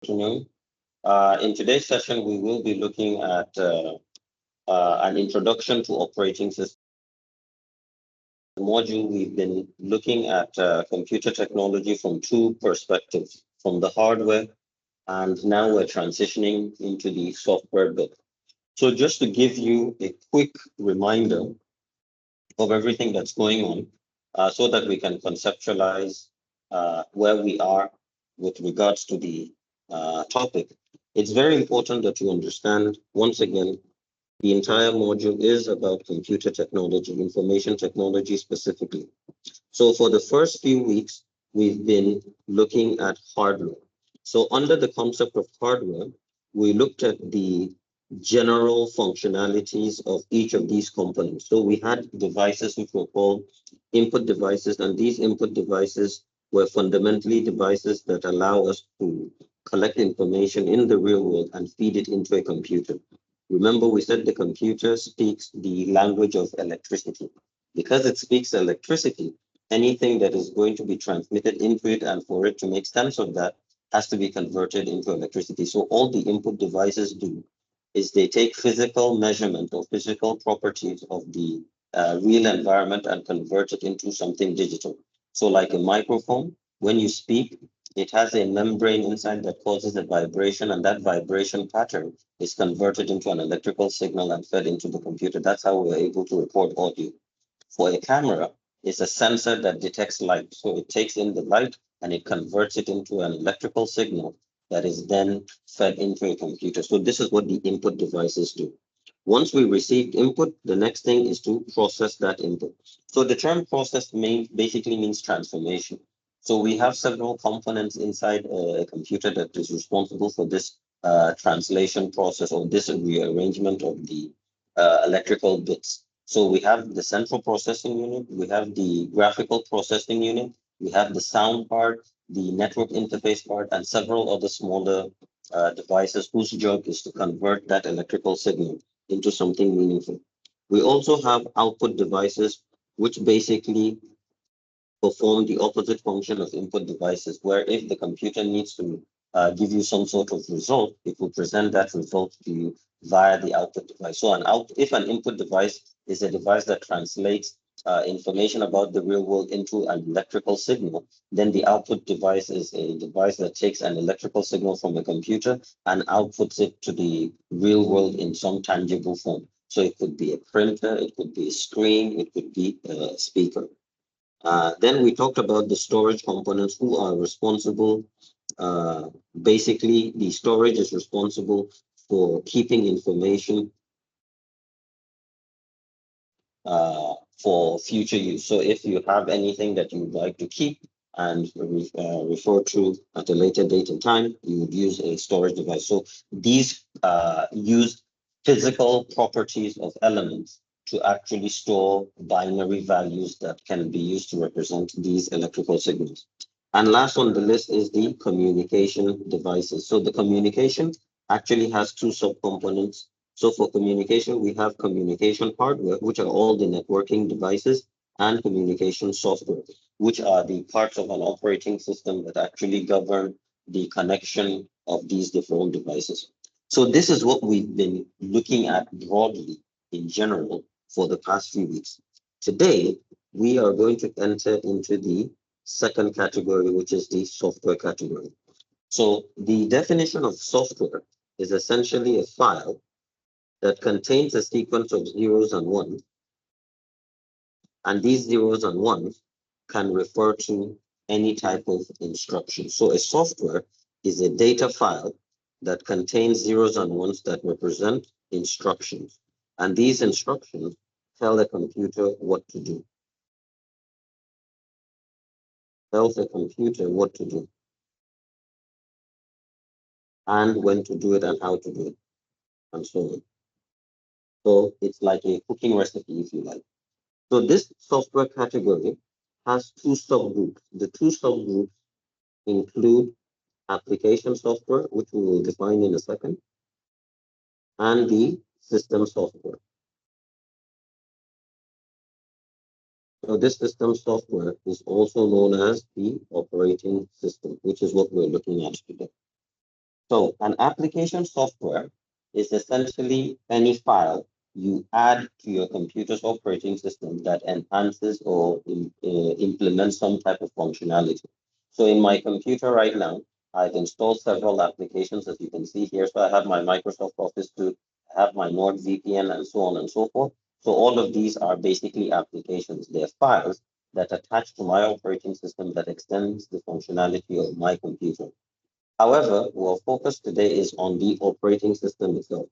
afternoon. In today's session, we will be looking at an introduction to operating system module. We've been looking at computer technology from two perspectives, from the hardware, and now we're transitioning into the software bit. So just to give you a quick reminder of everything that's going on, so that we can conceptualize where we are with regards to the topic. It's very important that you understand, once again, the entire module is about computer technology, information technology specifically. So for the first few weeks, we've been looking at hardware. So under the concept of hardware, we looked at the general functionalities of each of these components. So we had devices which were called input devices, and these input devices were fundamentally devices that allow us to collect information in the real world and feed it into a computer. Remember, we said the computer speaks the language of electricity. Because it speaks electricity, anything that is going to be transmitted into it and for it to make sense of that has to be converted into electricity. So all the input devices do is they take physical measurement or physical properties of the real environment and convert it into something digital. So like a microphone, when you speak, it has a membrane inside that causes a vibration, and that vibration pattern is converted into an electrical signal and fed into the computer. That's how we're able to record audio. For a camera, it's a sensor that detects light. So it takes in the light and it converts it into an electrical signal that is then fed into a computer. So this is what the input devices do. Once we receive input, the next thing is to process that input. So the term process basically means transformation. So we have several components inside a computer that is responsible for this translation process or this rearrangement of the electrical bits. So we have the central processing unit, we have the graphical processing unit, we have the sound part, the network interface part, and several other smaller devices whose job is to convert that electrical signal into something meaningful. We also have output devices, which basically perform the opposite function of input devices, where if the computer needs to give you some sort of result, it will present that result to you via the output device. So if an input device is a device that translates information about the real world into an electrical signal, then the output device is a device that takes an electrical signal from a computer and outputs it to the real world in some tangible form. So it could be a printer, it could be a screen, it could be a speaker. Then we talked about the storage components who are responsible. Basically, the storage is responsible for keeping information for future use. So if you have anything that you would like to keep and refer to at a later date and time, you would use a storage device. So these use physical properties of elements to actually store binary values that can be used to represent these electrical signals. And last on the list is the communication devices. So the communication actually has two subcomponents. So for communication, we have communication hardware, which are all the networking devices, and communication software, which are the parts of an operating system that actually govern the connection of these different devices. So this is what we've been looking at broadly in general for the past few weeks. Today, we are going to enter into the second category, which is the software category. So the definition of software is essentially a file that contains a sequence of zeros and ones, and these zeros and ones can refer to any type of instruction. So a software is a data file that contains zeros and ones that represent instructions. And these instructions tell a computer what to do. Tells a computer what to do and when to do it and how to do it, and so on. So it's like a cooking recipe, if you like. So this software category has two subgroups. The two subgroups include application software, which we will define in a second, and the system software. So this system software is also known as the operating system, which is what we're looking at today. So an application software is essentially any file you add to your computer's operating system that enhances or implements some type of functionality. So in my computer right now, I've installed several applications, as you can see here. So I have my Microsoft Office 2, I have my NordVPN, and so on and so forth. So all of these are basically applications. They're files that attach to my operating system that extends the functionality of my computer. However, our focus today is on the operating system itself.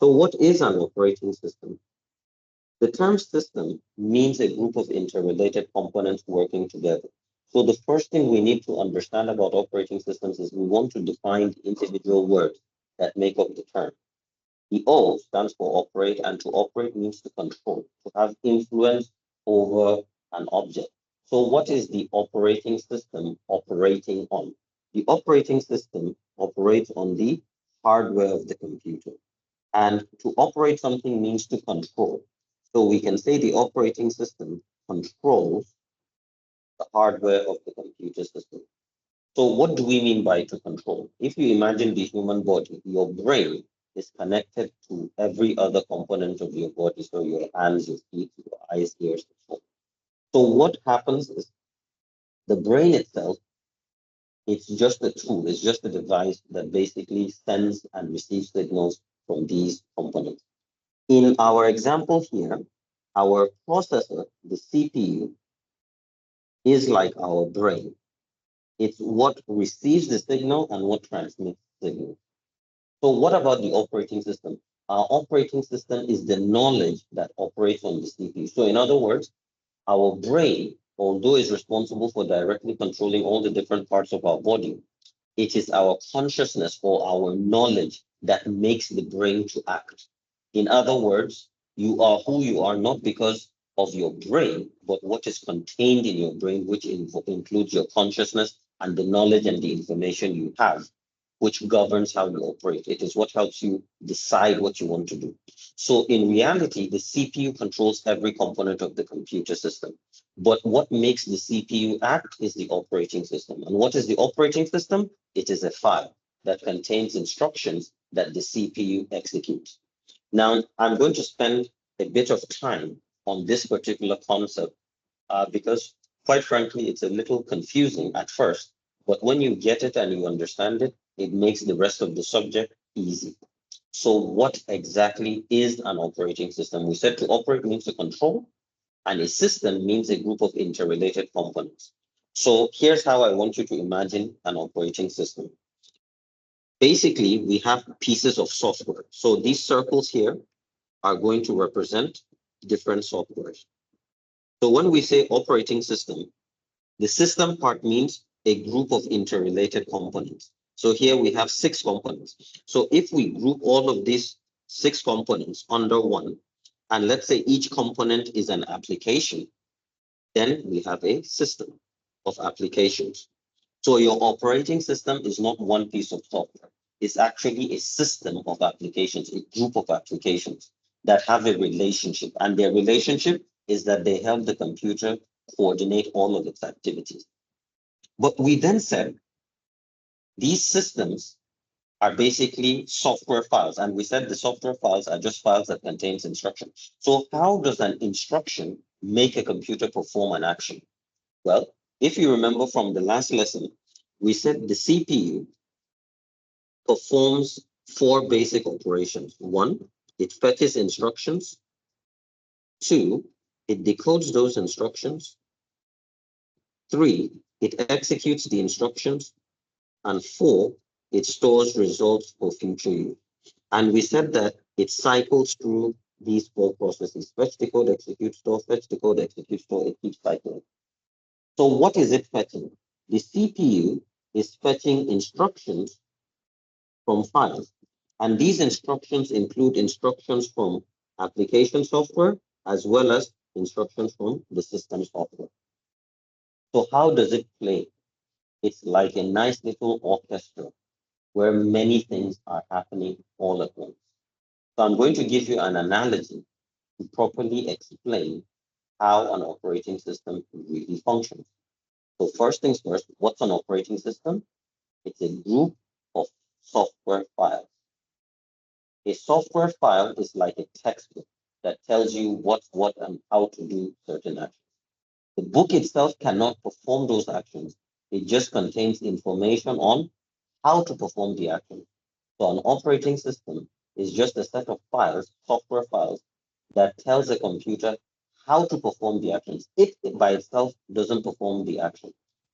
So what is an operating system? The term system means a group of interrelated components working together. So the first thing we need to understand about operating systems is we want to define the individual words that make up the term. The O stands for operate, and to operate means to control, to have influence over an object. So what is the operating system operating on? The operating system operates on the hardware of the computer. And to operate something means to control. So we can say the operating system controls the hardware of the computer system. So what do we mean by to control? If you imagine the human body, your brain is connected to every other component of your body. So your hands, your feet, your eyes, ears, and so on. So what happens is the brain itself, it's just a tool, it's just a device that basically sends and receives signals from these components. In our example here, our processor, the CPU, is like our brain. It's what receives the signal and what transmits the signal. So what about the operating system? Our operating system is the knowledge that operates on the CPU. So in other words, our brain, although is responsible for directly controlling all the different parts of our body, it is our consciousness or our knowledge that makes the brain to act. In other words, you are who you are not because of your brain, but what is contained in your brain, which includes your consciousness and the knowledge and the information you have, which governs how you operate. It is what helps you decide what you want to do. So in reality, the CPU controls every component of the computer system. But what makes the CPU act is the operating system. And what is the operating system? It is a file that contains instructions that the CPU executes. Now, I'm going to spend a bit of time on this particular concept because, quite frankly, it's a little confusing at first. But when you get it and you understand it, it makes the rest of the subject easy. So what exactly is an operating system? We said to operate means to control, and a system means a group of interrelated components. So here's how I want you to imagine an operating system. Basically, we have pieces of software. So these circles here are going to represent different softwares. So when we say operating system, the system part means a group of interrelated components. So here we have 6 components. So if we group all of these 6 components under one, and let's say each component is an application, then we have a system of applications. So your operating system is not one piece of software. It's actually a system of applications, a group of applications that have a relationship. And their relationship is that they help the computer coordinate all of its activities. But we then said these systems are basically software files. And we said the software files are just files that contains instructions. So how does an instruction make a computer perform an action? Well, if you remember from the last lesson, we said the CPU performs 4 basic operations. 1, it fetches instructions. 2, it decodes those instructions. 3, it executes the instructions. And 4, it stores results for future use. And we said that it cycles through these 4 processes: fetch, decode, execute, store, fetch, decode, execute, store. It keeps cycling. So what is it fetching? The CPU is fetching instructions from files. And these instructions include instructions from application software as well as instructions from the system software. So how does it play? It's like a nice little orchestra where many things are happening all at once. So I'm going to give you an analogy to properly explain how an operating system really functions. So first things first, what's an operating system? It's a group of software files. A software file is like a textbook that tells you what's what and how to do certain actions. The book itself cannot perform those actions. It just contains information on how to perform the action. So an operating system is just a set of files, software files, that tells a computer how to perform the actions. It by itself doesn't perform the action.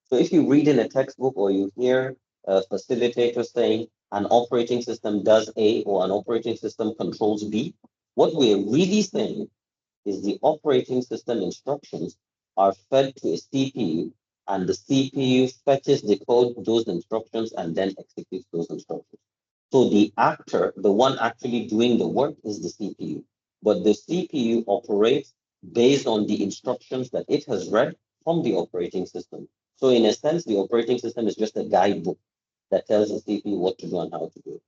So if you read in a textbook or you hear a facilitator saying an operating system does A or an operating system controls B, what we're really saying is the operating system instructions are fed to a CPU, and the CPU fetches, decodes those instructions, and then executes those instructions. So the actor, the one actually doing the work, is the CPU. But the CPU operates based on the instructions that it has read from the operating system. So in a sense, the operating system is just a guidebook that tells the CPU what to do and how to do it.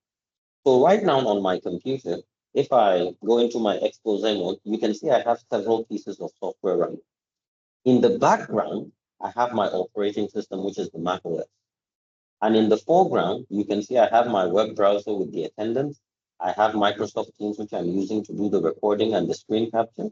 So right now on my computer, if I go into my expose mode, you can see I have several pieces of software running. In the background, I have my operating system, which is the Mac OS. And in the foreground, you can see I have my web browser with the attendance. I have Microsoft Teams, which I'm using to do the recording and the screen capture.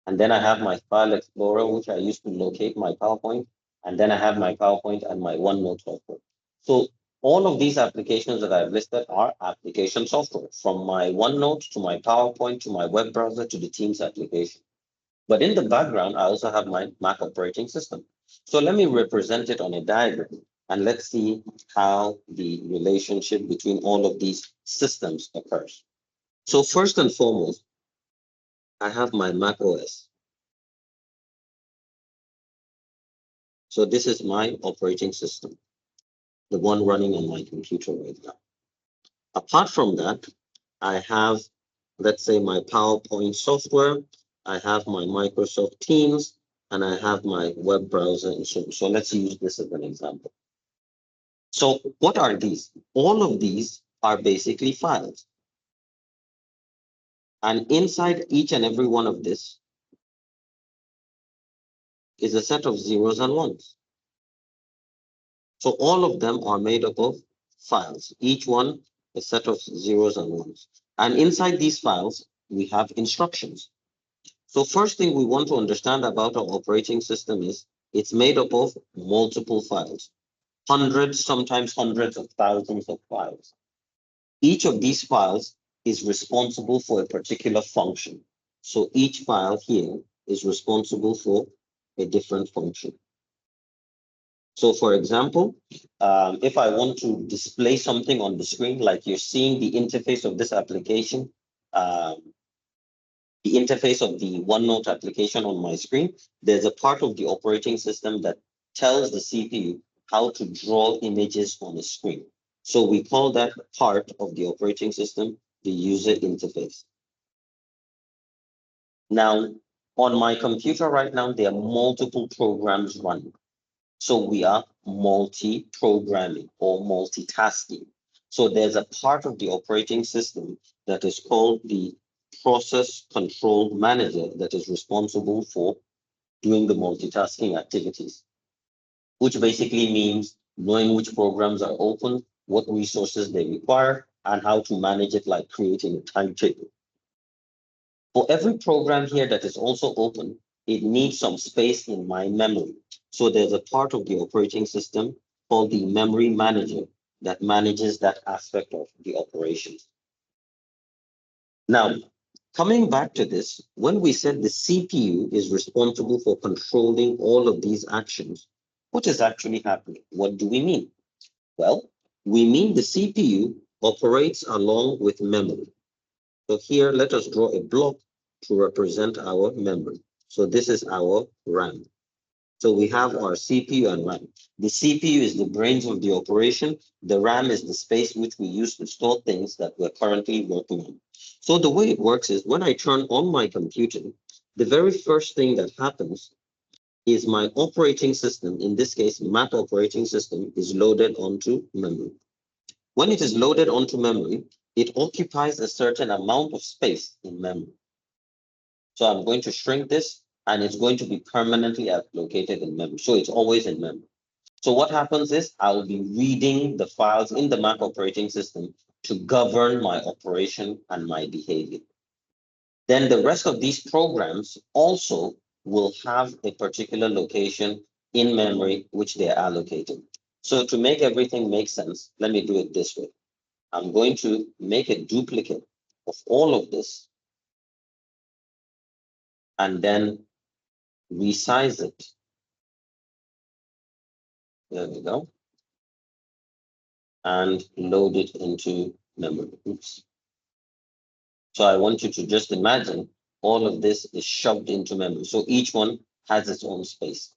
And then I have my File Explorer, which I use to locate my PowerPoint. And then I have my PowerPoint and my OneNote software. So all of these applications that I've listed are application software, from my OneNote to my PowerPoint to my web browser to the Teams application. But in the background, I also have my Mac operating system. So let me represent it on a diagram, and let's see how the relationship between all of these systems occurs. So first and foremost, I have my Mac OS. So this is my operating system, the one running on my computer right now. Apart from that, I have, let's say, my PowerPoint software, I have my Microsoft Teams, and I have my web browser. And so let's use this as an example. So what are these? All of these are basically files. And inside each and every one of this is a set of zeros and ones. So all of them are made up of files, each one a set of zeros and ones. And inside these files, we have instructions. So first thing we want to understand about our operating system is it's made up of multiple files, hundreds, sometimes hundreds of thousands of files. Each of these files is responsible for a particular function. So each file here is responsible for a different function. So for example, if I want to display something on the screen, like you're seeing the interface of this application, the interface of the OneNote application on my screen, there's a part of the operating system that tells the CPU how to draw images on the screen. So we call that part of the operating system the user interface. Now, on my computer right now, there are multiple programs running. So we are multi-programming or multitasking. So there's a part of the operating system that is called the process control manager that is responsible for doing the multitasking activities, which basically means knowing which programs are open, what resources they require, and how to manage it, like creating a timetable. For every program here that is also open, it needs some space in my memory. So there's a part of the operating system called the memory manager that manages that aspect of the operations. Now, coming back to this, when we said the CPU is responsible for controlling all of these actions, what is actually happening? What do we mean? Well, we mean the CPU operates along with memory. So here, let us draw a block to represent our memory. So this is our RAM. So we have our CPU and RAM. The CPU is the brains of the operation. The RAM is the space which we use to store things that we're currently working on. So the way it works is when I turn on my computer, the very first thing that happens is my operating system, in this case, Mac operating system, is loaded onto memory. When it is loaded onto memory, it occupies a certain amount of space in memory. So I'm going to shrink this, and it's going to be permanently located in memory. So it's always in memory. So what happens is I'll be reading the files in the Mac operating system to govern my operation and my behavior. Then the rest of these programs also will have a particular location in memory which they are allocated. So to make everything make sense, let me do it this way. I'm going to make a duplicate of all of this and then resize it. There we go. And load it into memory. Oops. So I want you to just imagine all of this is shoved into memory. So each one has its own space.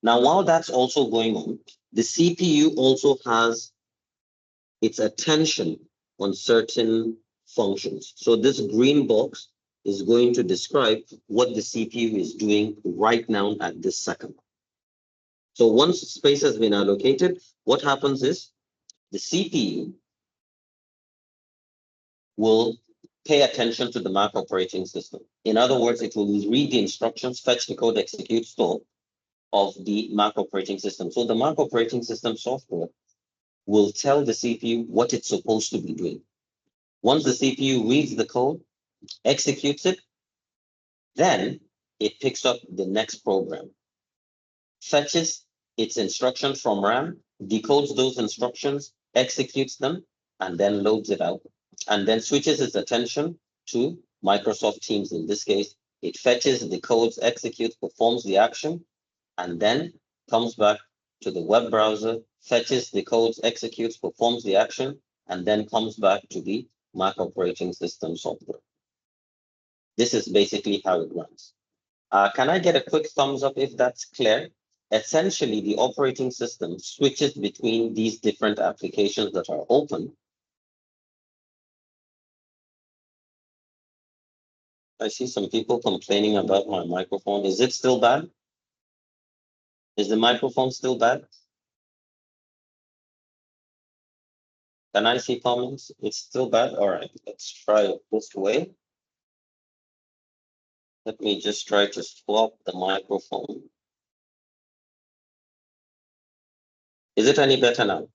Now, while that's also going on, the CPU also has its attention on certain functions. So this green box is going to describe what the CPU is doing right now at this second. So once space has been allocated, what happens is the CPU will pay attention to the Mac operating system. In other words, it will read the instructions, fetch, decode, execute, store of the Mac operating system. So the Mac operating system software will tell the CPU what it's supposed to be doing. Once the CPU reads the code, executes it, then it picks up the next program, fetches its instructions from RAM, decodes those instructions, executes them, and then loads it out, and then switches its attention to Microsoft Teams. In this case, it fetches, decodes, executes, performs the action, and then comes back to the web browser, fetches, decodes, executes, performs the action, and then comes back to the Mac operating system software. This is basically how it runs. Can I get a quick thumbs up if that's clear? Essentially, the operating system switches between these different applications that are open. I see some people complaining about my microphone. Is it still bad? Is the microphone still bad? Can I see comments? It's still bad? All right, let's try it this way. Let me just try to swap the microphone. Is it any better now?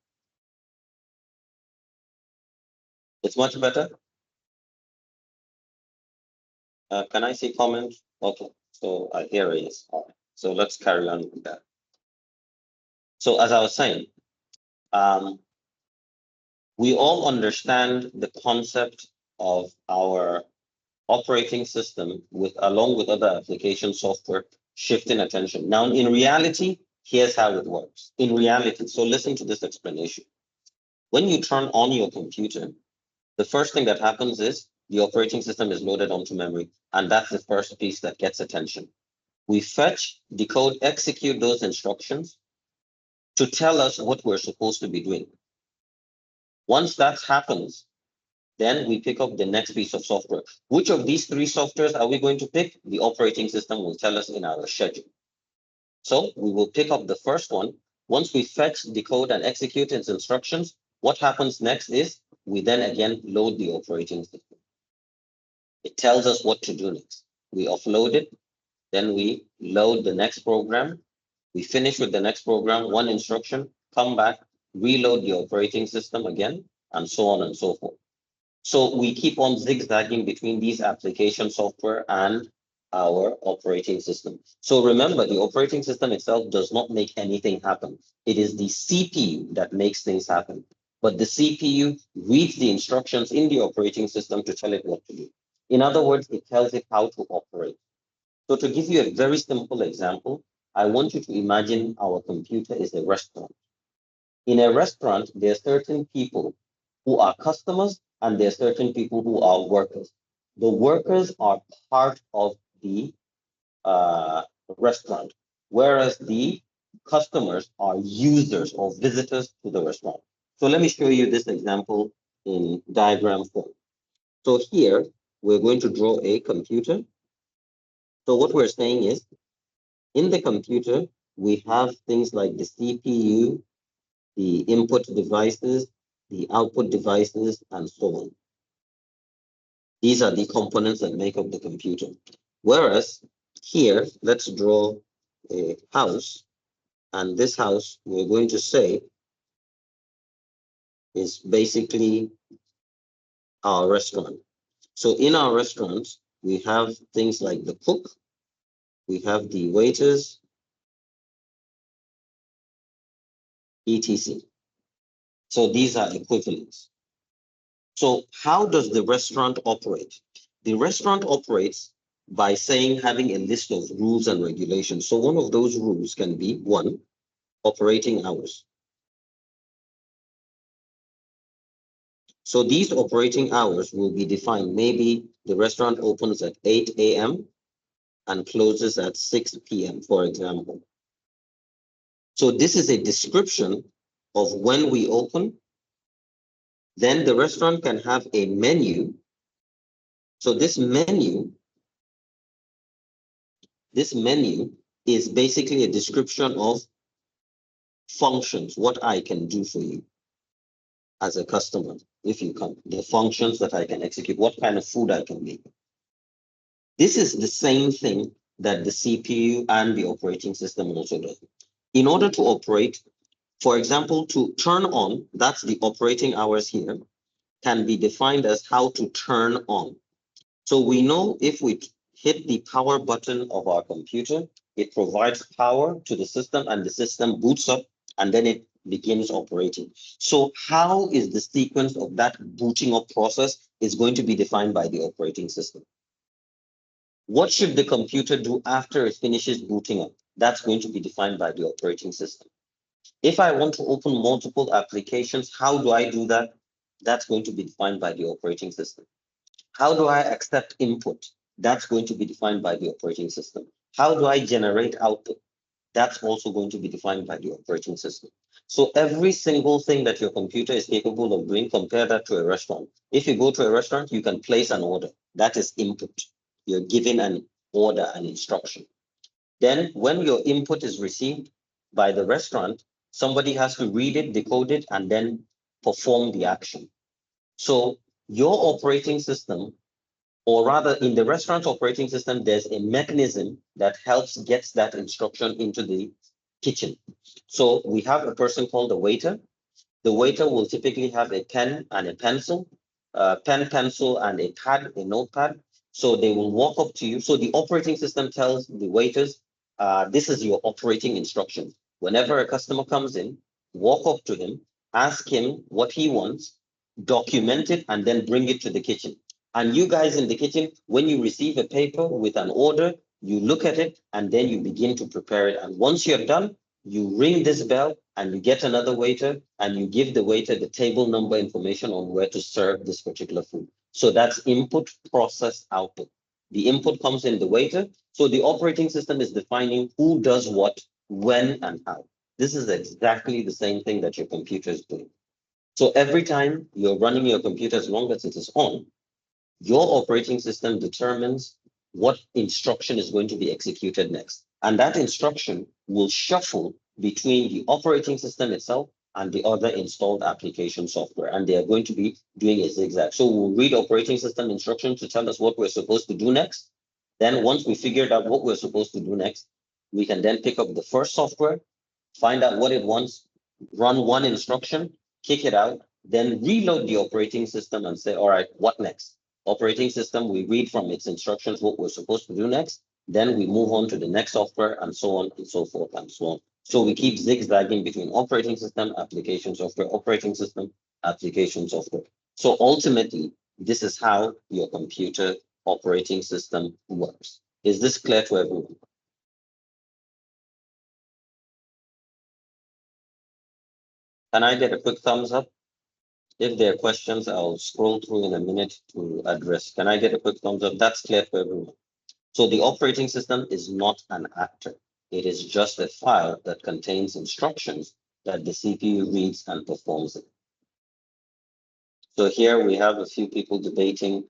It's much better? Can I see comments? Okay, so here it is. All right, so let's carry on with that. So as I was saying, we all understand the concept of our operating system along with other application software shifting attention. Now, in reality, here's how it works. In reality, so listen to this explanation. When you turn on your computer, the first thing that happens is the operating system is loaded onto memory, and that's the first piece that gets attention. We fetch, decode, execute those instructions to tell us what we're supposed to be doing. Once that happens, then we pick up the next piece of software. Which of these three softwares are we going to pick? The operating system will tell us in our schedule. So we will pick up the first one. Once we fetch, decode, and execute its instructions, what happens next is we then again load the operating system. It tells us what to do next. We offload it, then we load the next program. We finish with the next program, one instruction, come back, reload the operating system again, and so on and so forth. So we keep on zigzagging between these application software and our operating system. So remember, the operating system itself does not make anything happen. It is the CPU that makes things happen. But the CPU reads the instructions in the operating system to tell it what to do. In other words, it tells it how to operate. So to give you a very simple example, I want you to imagine our computer is a restaurant. In a restaurant, there are certain people who are customers and there are certain people who are workers. The workers are part of the restaurant, whereas the customers are users or visitors to the restaurant. So let me show you this example in diagram form. So here, we're going to draw a computer. So what we're saying is, in the computer, we have things like the CPU, the input devices, the output devices, and so on. These are the components that make up the computer. Whereas here, let's draw a house. And this house, we're going to say, is basically our restaurant. So in our restaurants, we have things like the cook, we have the waiters, etc. So these are equivalents. So how does the restaurant operate? The restaurant operates by saying, having a list of rules and regulations. So one of those rules can be, one, operating hours. So these operating hours will be defined. Maybe the restaurant opens at 8 a.m. and closes at 6 p.m., for example. So this is a description of when we open. Then the restaurant can have a menu. So this menu is basically a description of functions, what I can do for you as a customer if you come, the functions that I can execute, what kind of food I can make. This is the same thing that the CPU and the operating system also does. In order to operate, for example, to turn on, that's the operating hours here, can be defined as how to turn on. So we know if we hit the power button of our computer, it provides power to the system and the system boots up and then it begins operating. So how is the sequence of that booting up process is going to be defined by the operating system. What should the computer do after it finishes booting up? That's going to be defined by the operating system. If I want to open multiple applications, how do I do that? That's going to be defined by the operating system. How do I accept input? That's going to be defined by the operating system. How do I generate output? That's also going to be defined by the operating system. So every single thing that your computer is capable of doing, compare that to a restaurant. If you go to a restaurant, you can place an order. That is input. You're given an order, an instruction. Then when your input is received by the restaurant, somebody has to read it, decode it, and then perform the action. So your operating system, or rather in the restaurant operating system, there's a mechanism that helps gets that instruction into the kitchen. So we have a person called the waiter. The waiter will typically have a pen and a pencil, pen, pencil, and a pad, a notepad. So they will walk up to you. So the operating system tells the waiters, this is your operating instruction. Whenever a customer comes in, walk up to him, ask him what he wants, document it, and then bring it to the kitchen. And you guys in the kitchen, when you receive a paper with an order, you look at it and then you begin to prepare it. And once you're done, you ring this bell and you get another waiter and you give the waiter the table number information on where to serve this particular food. So that's input, process, output. The input comes in the waiter. So the operating system is defining who does what, when, and how. This is exactly the same thing that your computer is doing. So every time you're running your computer, as long as it is on, your operating system determines what instruction is going to be executed next. And that instruction will shuffle between the operating system itself and the other installed application software. And they are going to be doing a zigzag. So we'll read operating system instruction to tell us what we're supposed to do next. Then once we figured out what we're supposed to do next, we can then pick up the first software, find out what it wants, run one instruction, kick it out, then reload the operating system and say, all right, what next? Operating system, we read from its instructions what we're supposed to do next. Then we move on to the next software and so on and so forth and so on. So we keep zigzagging between operating system, application software, operating system, application software. So ultimately, this is how your computer operating system works. Is this clear to everyone? Can I get a quick thumbs up? If there are questions, I'll scroll through in a minute to address. Can I get a quick thumbs up? That's clear for everyone. So the operating system is not an actor. It is just a file that contains instructions that the CPU reads and performs it. So here we have a few people debating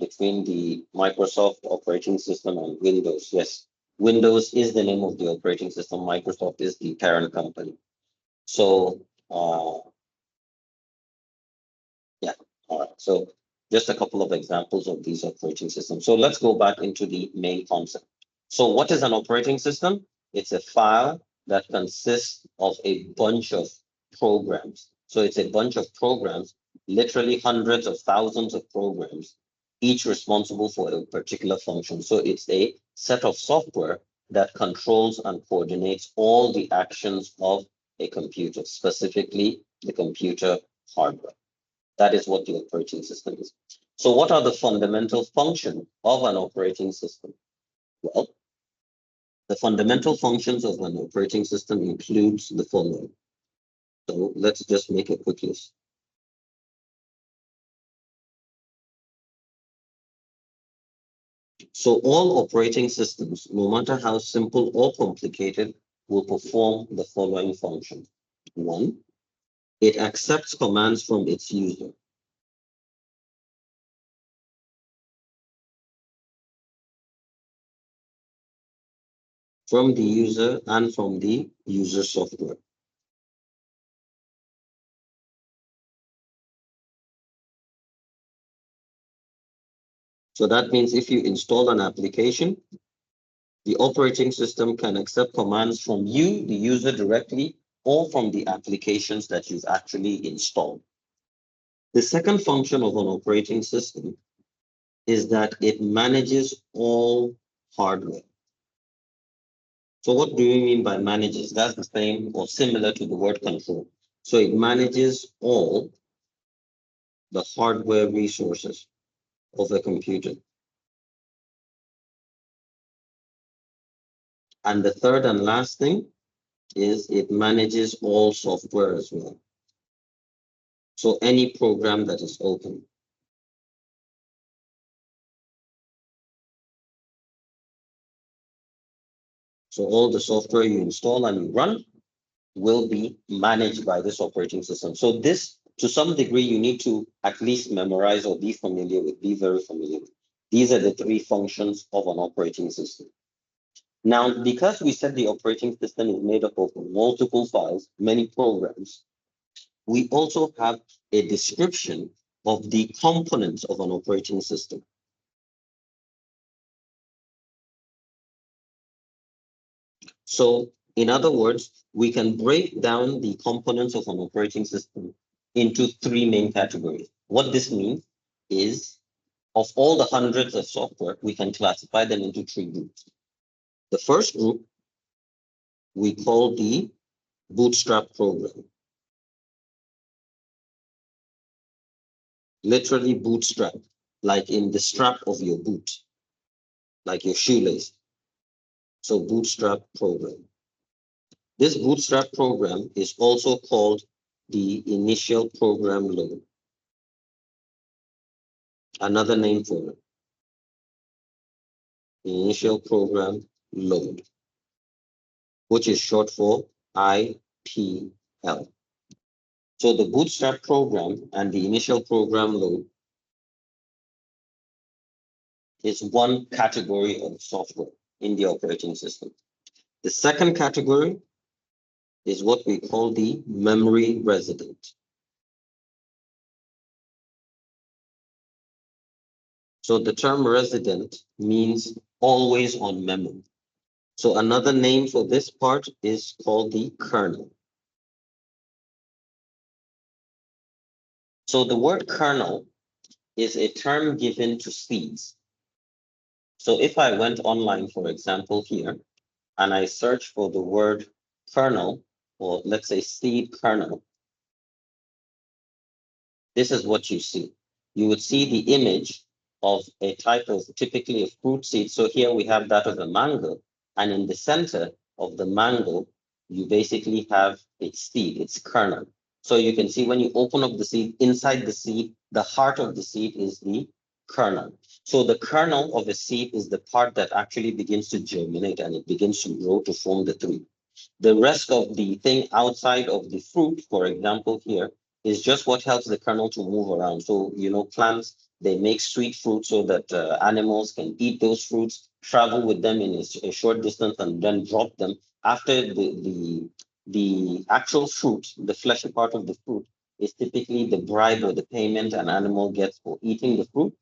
between the Microsoft operating system and Windows. Yes, Windows is the name of the operating system. Microsoft is the parent company. So yeah, all right. So just a couple of examples of these operating systems. So let's go back into the main concept. So what is an operating system? It's a file that consists of a bunch of programs. So it's a bunch of programs, literally hundreds of thousands of programs, each responsible for a particular function. So it's a set of software that controls and coordinates all the actions of a computer, specifically the computer hardware. That is what the operating system is. So what are the fundamental functions of an operating system? Well, the fundamental functions of an operating system includes the following. So let's just make a quick list. So all operating systems, no matter how simple or complicated, will perform the following function. One, it accepts commands from its user. From the user and from the user software. So that means if you install an application, the operating system can accept commands from you, the user, directly, or from the applications that you've actually installed. The second function of an operating system is that it manages all hardware. So what do we mean by manages? That's the same or similar to the word control. So it manages all the hardware resources of a computer. And the third and last thing is it manages all software as well. So any program that is open. So all the software you install and you run will be managed by this operating system. So this, to some degree, you need to at least memorize or be familiar with, be very familiar with. These are the three functions of an operating system. Now, because we said the operating system is made up of multiple files, many programs, we also have a description of the components of an operating system. So in other words, we can break down the components of an operating system into three main categories. What this means is of all the hundreds of software, we can classify them into three groups. The first group we call the bootstrap program. Literally bootstrap, like in the strap of your boot, like your shoelace. So bootstrap program. This bootstrap program is also called the initial program load. Another name for it, the initial program load, which is short for IPL. So the bootstrap program and the initial program load is one category of software in the operating system. The second category is what we call the memory resident. So the term resident means always on memory. So another name for this part is called the kernel. So the word kernel is a term given to seeds. So if I went online, for example, here, and I search for the word kernel, or let's say seed kernel, this is what you see. You would see the image of a type of typically a fruit seed. So here we have that of a mango, and in the center of the mango, you basically have its seed, its kernel. So you can see when you open up the seed, inside the seed, the heart of the seed is the kernel. So the kernel of a seed is the part that actually begins to germinate and it begins to grow to form the tree. The rest of the thing outside of the fruit, for example, here, is just what helps the kernel to move around. So, plants, they make sweet fruit so that animals can eat those fruits, travel with them in a short distance, and then drop them. After the actual fruit, the fleshy part of the fruit, is typically the bribe or the payment an animal gets for eating the fruit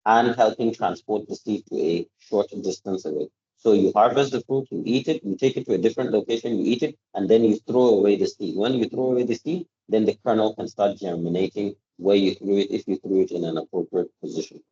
and helping transport the seed to a short distance away. So you harvest the fruit, you eat it, you take it to a different location, you eat it, and then you throw away the seed. When you throw away the seed, then the kernel can start germinating where you threw it if you threw it in an appropriate position.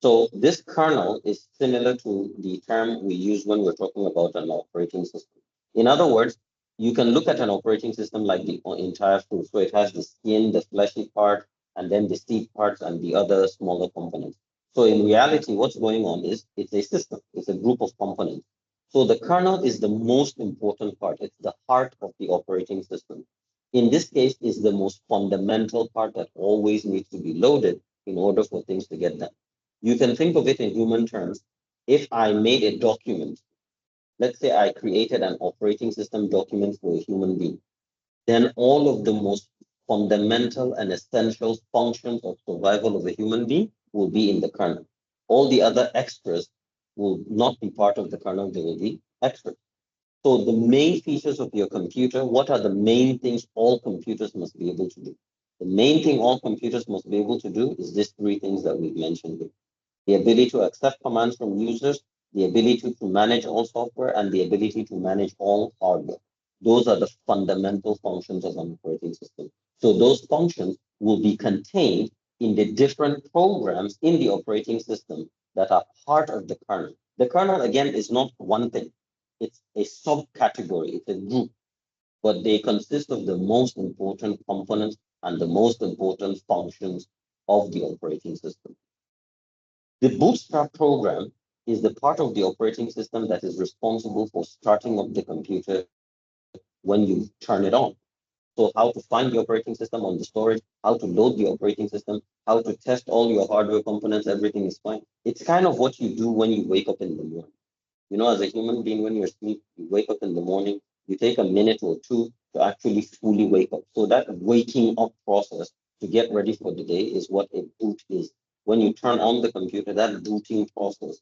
So this kernel is similar to the term we use when we're talking about an operating system. In other words, you can look at an operating system like the entire fruit. So it has the skin, the fleshy part, and then the seed parts and the other smaller components. So in reality, what's going on is it's a system, it's a group of components. So the kernel is the most important part. It's the heart of the operating system. In this case, is the most fundamental part that always needs to be loaded in order for things to get done. You can think of it in human terms. If I made a document, let's say I created an operating system document for a human being, then all of the most fundamental and essential functions of survival of a human being will be in the kernel. All the other extras will not be part of the kernel, they will be extras. So the main features of your computer, what are the main things all computers must be able to do? The main thing all computers must be able to do is these three things that we've mentioned here: the ability to accept commands from users, the ability to manage all software, and the ability to manage all hardware. Those are the fundamental functions of an operating system. So those functions will be contained in the different programs in the operating system that are part of the kernel. The kernel, again, is not one thing. It's a subcategory, it's a group, but they consist of the most important components and the most important functions of the operating system. The Bootstrap program is the part of the operating system that is responsible for starting up the computer when you turn it on. So how to find the operating system on the storage, how to load the operating system, how to test all your hardware components, everything is fine. It's kind of what you do when you wake up in the morning. You know, as a human being, when you're asleep, you wake up in the morning, you take a minute or two to actually fully wake up. So that waking up process to get ready for the day is what a boot is. When you turn on the computer, that booting process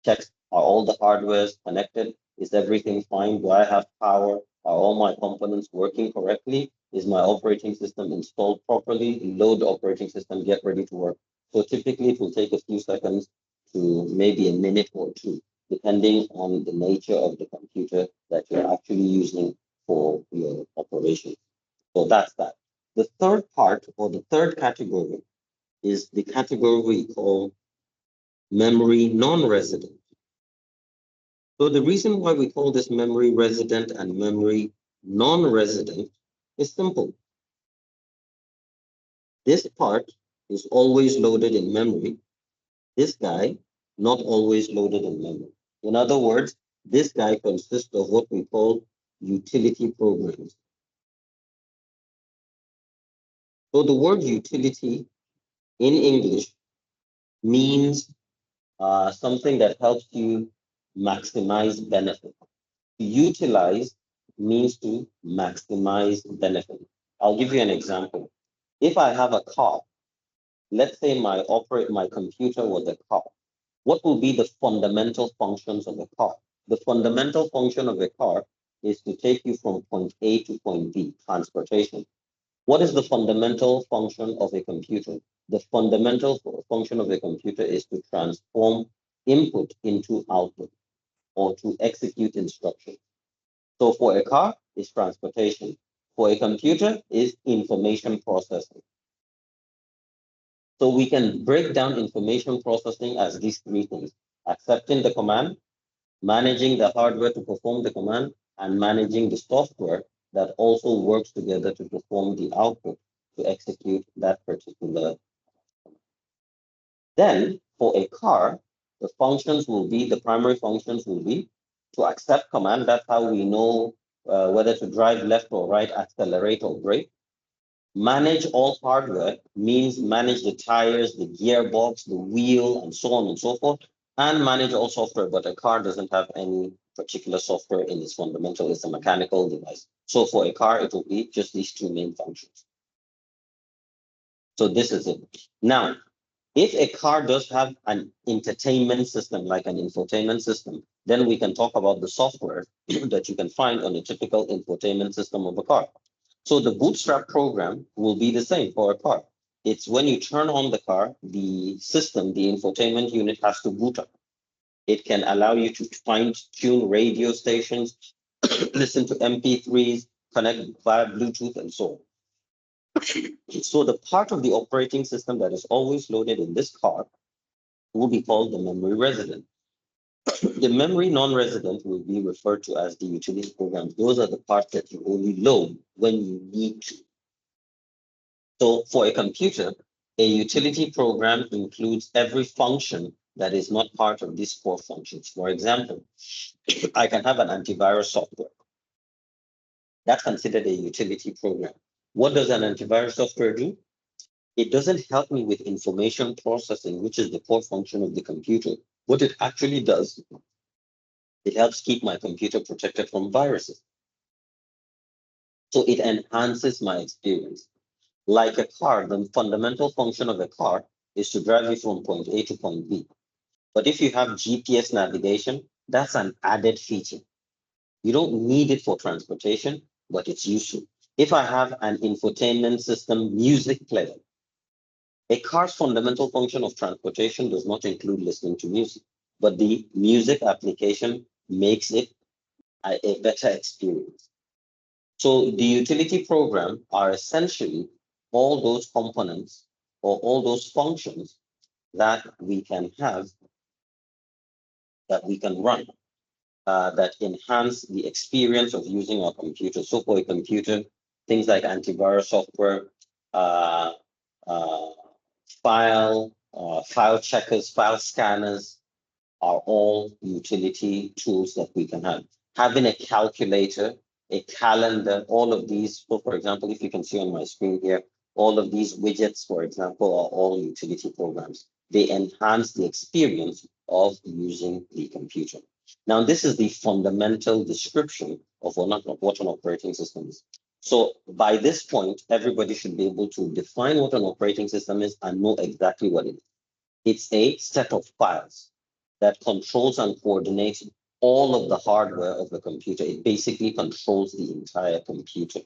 checks, are all the hardwares connected? Is everything fine? Do I have power? Are all my components working correctly? Is my operating system installed properly? Load the operating system, get ready to work. So typically it will take a few seconds to maybe a minute or two, depending on the nature of the computer that you're actually using for your operation. So that's that. The third part, or the third category, is the category we call memory non-resident. So the reason why we call this memory resident and memory non-resident is simple. This part is always loaded in memory. This guy, not always loaded in memory. In other words, this guy consists of what we call utility programs. So the word utility in English means something that helps you maximize benefit. To utilize means to maximize benefit. I'll give you an example. If I have a car, let's say my computer was a car. What will be the fundamental functions of a car? The fundamental function of a car is to take you from point A to point B, transportation. What is the fundamental function of a computer? The fundamental function of a computer is to transform input into output or to execute instructions. So for a car, it's transportation. For a computer, is information processing. So we can break down information processing as these three things: accepting the command, managing the hardware to perform the command, and managing the software that also works together to perform the output to execute that particular. Then for a car, the primary functions will be to accept command. That's how we know whether to drive left or right, accelerate or brake. Manage all hardware means manage the tires, the gearbox, the wheel, and so on and so forth, and manage all software. But a car doesn't have any particular software in its fundamental, it's a mechanical device. So for a car, it will be just these two main functions. So this is it. Now, if a car does have an entertainment system, like an infotainment system, then we can talk about the software that you can find on a typical infotainment system of a car. So the Bootstrap program will be the same for a car. It's when you turn on the car, the system, the infotainment unit has to boot up. It can allow you to fine-tune radio stations, listen to MP3s, connect via Bluetooth, and so on. So the part of the operating system that is always loaded in this car will be called the memory resident. The memory non-resident will be referred to as the utility programs. Those are the parts that you only load when you need to. So for a computer, a utility program includes every function that is not part of these core functions. For example, I can have an antivirus software. That's considered a utility program. What does an antivirus software do? It doesn't help me with information processing, which is the core function of the computer. What it actually does, it helps keep my computer protected from viruses. So it enhances my experience. Like a car, the fundamental function of a car is to drive you from point A to point B. But if you have GPS navigation, that's an added feature. You don't need it for transportation, but it's useful. If I have an infotainment system music player, a car's fundamental function of transportation does not include listening to music, but the music application makes it a better experience. So the utility program are essentially all those components or all those functions that we can have, that we can run, that enhance the experience of using our computer. So for a computer, things like antivirus software, uh, uh, file checkers, file scanners are all utility tools that we can have. Having a calculator, a calendar, all of these, so for example, if you can see on my screen here, all of these widgets, for example, are all utility programs. They enhance the experience of using the computer. Now, this is the fundamental description of what an operating system is. So by this point, everybody should be able to define what an operating system is and know exactly what it is. It's a set of files that controls and coordinates all of the hardware of the computer. It basically controls the entire computer.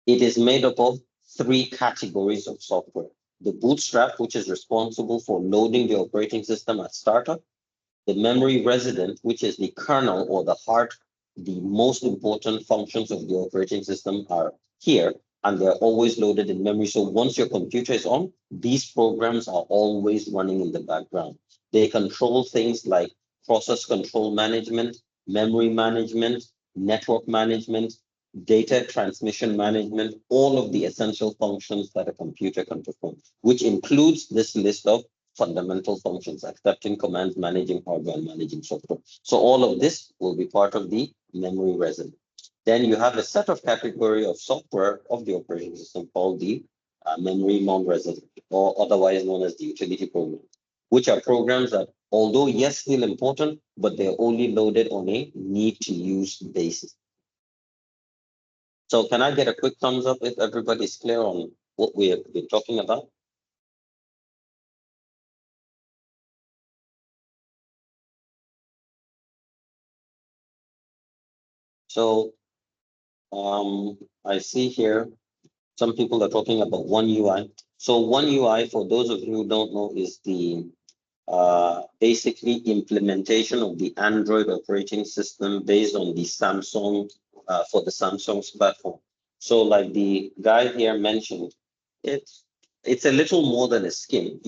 It is made up of three categories of software. The bootstrap, which is responsible for loading the operating system at startup. The memory resident, which is the kernel or the heart, the most important functions of the operating system are here, and they're always loaded in memory. So once your computer is on, these programs are always running in the background. They control things like process control management, memory management, network management, data transmission management, all of the essential functions that a computer can perform, which includes this list of fundamental functions, accepting commands, managing hardware, and managing software. So all of this will be part of the memory resident. Then you have a set of category of software of the operating system called the memory non-resident, or otherwise known as the utility program, which are programs that, although yes, still important, but they're only loaded on a need-to-use basis. So can I get a quick thumbs up if everybody's clear on what we have been talking about? So I see here some people are talking about One UI. So One UI, for those of you who don't know, is the basically implementation of the Android operating system based on the Samsung for the Samsung's platform. So like the guy here mentioned, it's a little more than a skin.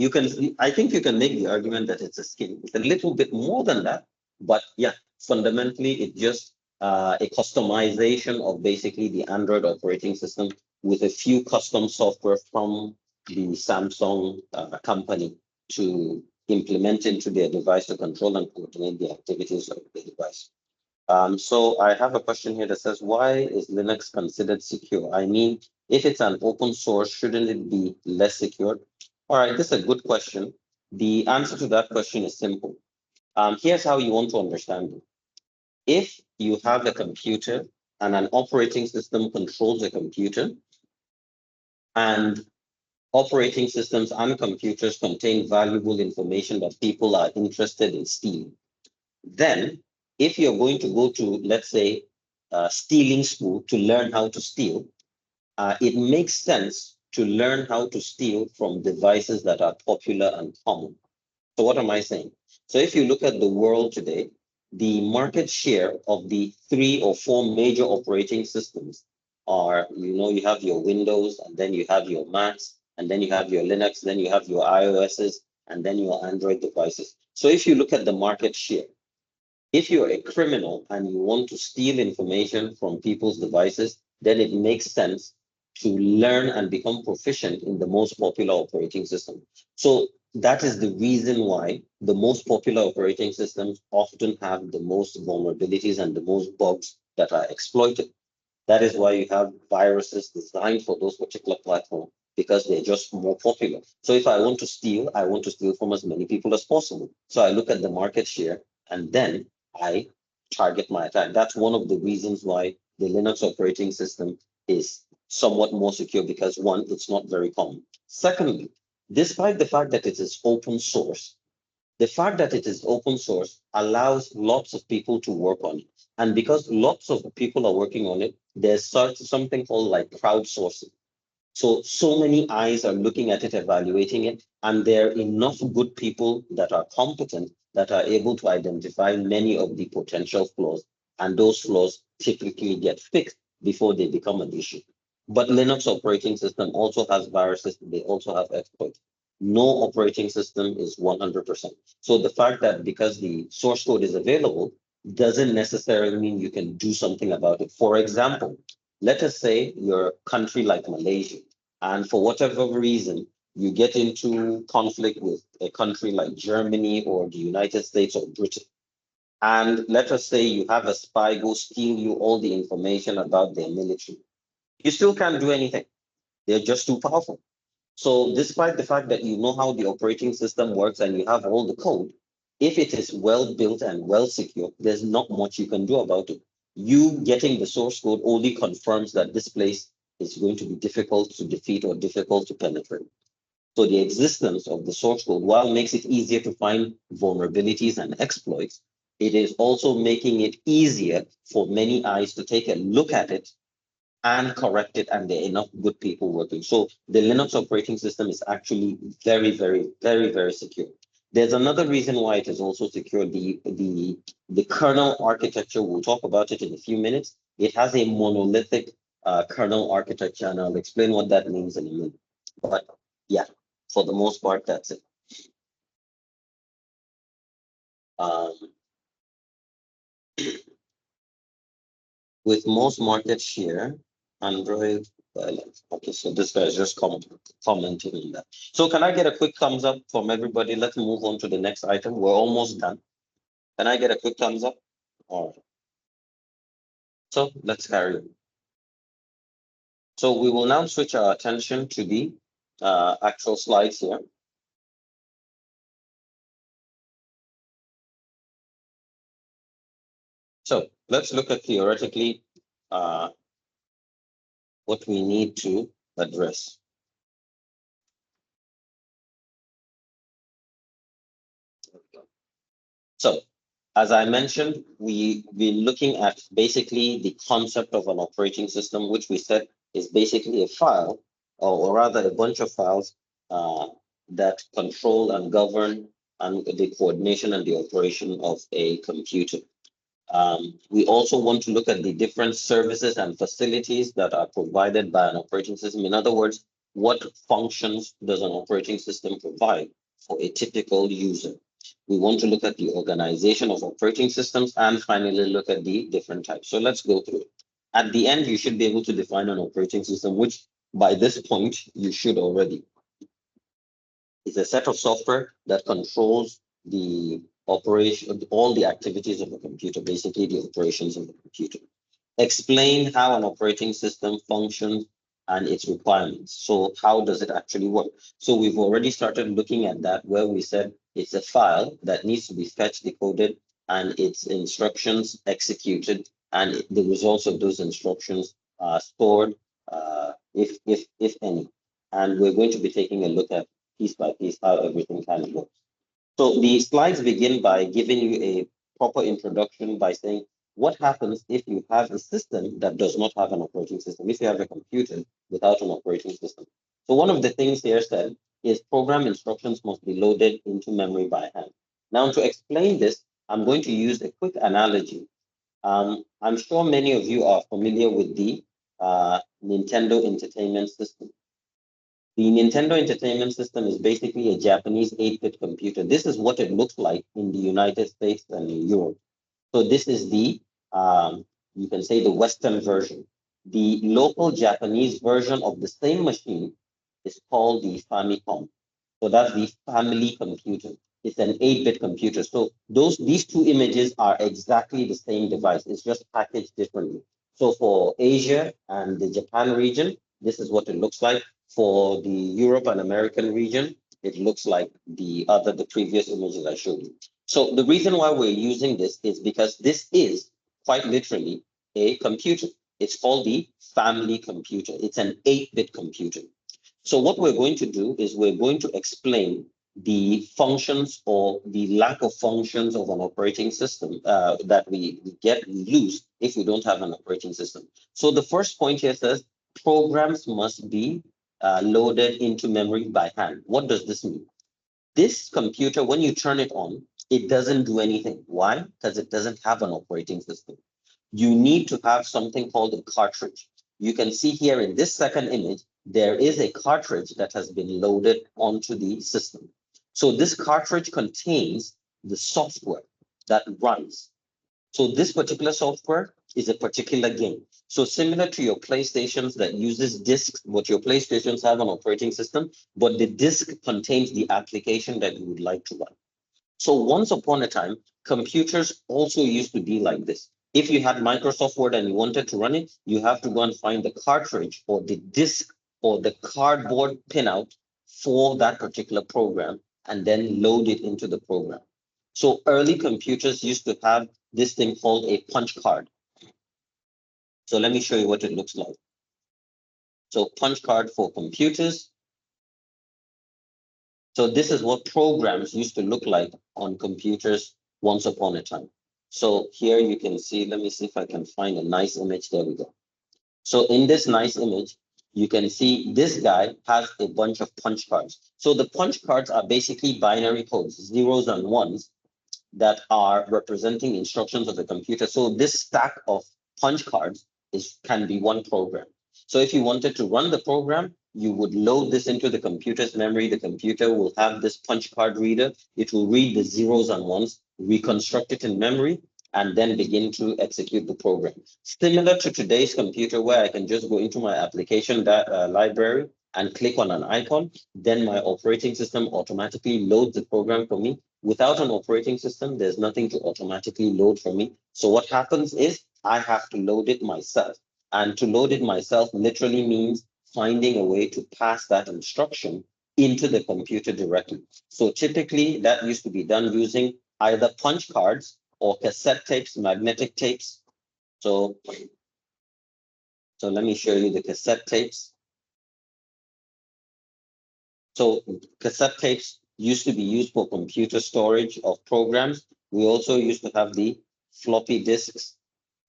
I think you can make the argument that it's a skin. It's a little bit more than that, but yeah, fundamentally it's just a customization of basically the Android operating system with a few custom software from the Samsung company to implement into their device to control and coordinate the activities of the device. So I have a question here that says, why is Linux considered secure? I mean, if it's an open source, shouldn't it be less secure? All right, this is a good question. The answer to that question is simple. Here's how you want to understand it. If you have a computer and an operating system controls a computer, and operating systems and computers contain valuable information that people are interested in stealing, then if you're going to go to, let's say, stealing school to learn how to steal, it makes sense to learn how to steal from devices that are popular and common. So what am I saying? So if you look at the world today, the market share of the 3 or 4 major operating systems are, you have your Windows, and then you have your Macs, and then you have your Linux, then you have your iOSs, and then your Android devices. So if you look at the market share, if you're a criminal and you want to steal information from people's devices, then it makes sense to learn and become proficient in the most popular operating system. So that is the reason why the most popular operating systems often have the most vulnerabilities and the most bugs that are exploited. That is why you have viruses designed for those particular platforms, because they're just more popular. So if I want to steal, I want to steal from as many people as possible. So I look at the market share, and then I target my attack. That's one of the reasons why the Linux operating system is somewhat more secure, because one, it's not very common. Secondly, despite the fact that it is open source, the fact that it is open source allows lots of people to work on it. And because lots of people are working on it, there's something called like crowdsourcing. So many eyes are looking at it, evaluating it, and there are enough good people that are competent that are able to identify many of the potential flaws. And those flaws typically get fixed before they become an issue. But Linux operating system also has viruses, they also have exploits. No operating system is 100%. So the fact that because the source code is available doesn't necessarily mean you can do something about it. For example, let us say you're a country like Malaysia, and for whatever reason, you get into conflict with a country like Germany or the United States or Britain. And let us say you have a spy go steal you all the information about their military. You still can't do anything. They're just too powerful. So despite the fact that you know how the operating system works and you have all the code, if it is well built and well secure, there's not much you can do about it. You getting the source code only confirms that this place is going to be difficult to defeat or difficult to penetrate. So the existence of the source code, while makes it easier to find vulnerabilities and exploits, it is also making it easier for many eyes to take a look at it and correct it, and there are enough good people working. So the Linux operating system is actually very, very, very, very secure. There's another reason why it is also secure. The kernel architecture, we'll talk about it in a few minutes. It has a monolithic kernel architecture, and I'll explain what that means in a minute. But yeah, for the most part, that's it. Um, with most market share, Android. Okay, so this guy is just commenting on that. So can I get a quick thumbs up from everybody? Let's move on to the next item. We're almost done. Can I get a quick thumbs up? All right. So let's carry on. So we will now switch our attention to the actual slides here. So let's look at theoretically what we need to address. So as I mentioned, we've been looking at basically the concept of an operating system, which we said is basically a file, or rather a bunch of files that control and govern and the coordination and the operation of a computer. We also want to look at the different services and facilities that are provided by an operating system. In other words, what functions does an operating system provide for a typical user? We want to look at the organization of operating systems and finally look at the different types. So let's go through it. At the end, you should be able to define an operating system, which by this point, you should already. It's a set of software that controls the operation, all the activities of a computer, basically the operations of the computer. Explain how an operating system functions and its requirements. So how does it actually work? So we've already started looking at that, where we said it's a file that needs to be fetched, decoded, and its instructions executed, and the results of those instructions are stored, if any. And we're going to be taking a look at piece by piece how everything kind of works. So the slides begin by giving you a proper introduction by saying what happens if you have a system that does not have an operating system, if you have a computer without an operating system. So one of the things here said is program instructions must be loaded into memory by hand. Now, to explain this, I'm going to use a quick analogy. I'm sure many of you are familiar with the Nintendo Entertainment System. The Nintendo Entertainment System is basically a Japanese 8-bit computer. This is what it looks like in the United States and in Europe. So this is the, you can say the Western version. The local Japanese version of the same machine is called the Famicom. So that's the family computer. It's an 8-bit computer. So these two images are exactly the same device. It's just packaged differently. So for Asia and the Japan region, this is what it looks like. For the Europe and American region, it looks like the previous images I showed you. So the reason why we're using this is because this is quite literally a computer. It's called the family computer. It's an 8-bit computer. So what we're going to do is we're going to explain the functions or the lack of functions of an operating system that we lose if we don't have an operating system. So the first point here says programs must be loaded into memory by hand. What does this mean? This computer, when you turn it on, it doesn't do anything. Why? Because it doesn't have an operating system. You need to have something called a cartridge. You can see here in this second image, there is a cartridge that has been loaded onto the system. So this cartridge contains the software that runs. So this particular software is a particular game. So similar to your PlayStations that uses disks, but your PlayStations have an operating system, but the disk contains the application that you would like to run. So once upon a time, computers also used to be like this. If you had Microsoft Word and you wanted to run it, you have to go and find the cartridge or the disk or the cardboard pinout for that particular program and then load it into the program. So early computers used to have this thing called a punch card. So let me show you what it looks like. So punch card for computers. So this is what programs used to look like on computers once upon a time. So here you can see, let me see if I can find a nice image. There we go. So in this nice image, you can see this guy has a bunch of punch cards. So the punch cards are basically binary codes, zeros and ones, that are representing instructions of the computer. So this stack of punch cards can be one program. So if you wanted to run the program, you would load this into the computer's memory. The computer will have this punch card reader. It will read the zeros and ones, reconstruct it in memory, and then begin to execute the program. Similar to today's computer, where I can just go into my application library and click on an icon, then my operating system automatically loads the program for me. Without an operating system, there's nothing to automatically load for me. So what happens is I have to load it myself. And to load it myself literally means finding a way to pass that instruction into the computer directly. So typically that used to be done using either punch cards or cassette tapes, magnetic tapes. So let me show you the cassette tapes. So cassette tapes used to be used for computer storage of programs. We also used to have the floppy disks.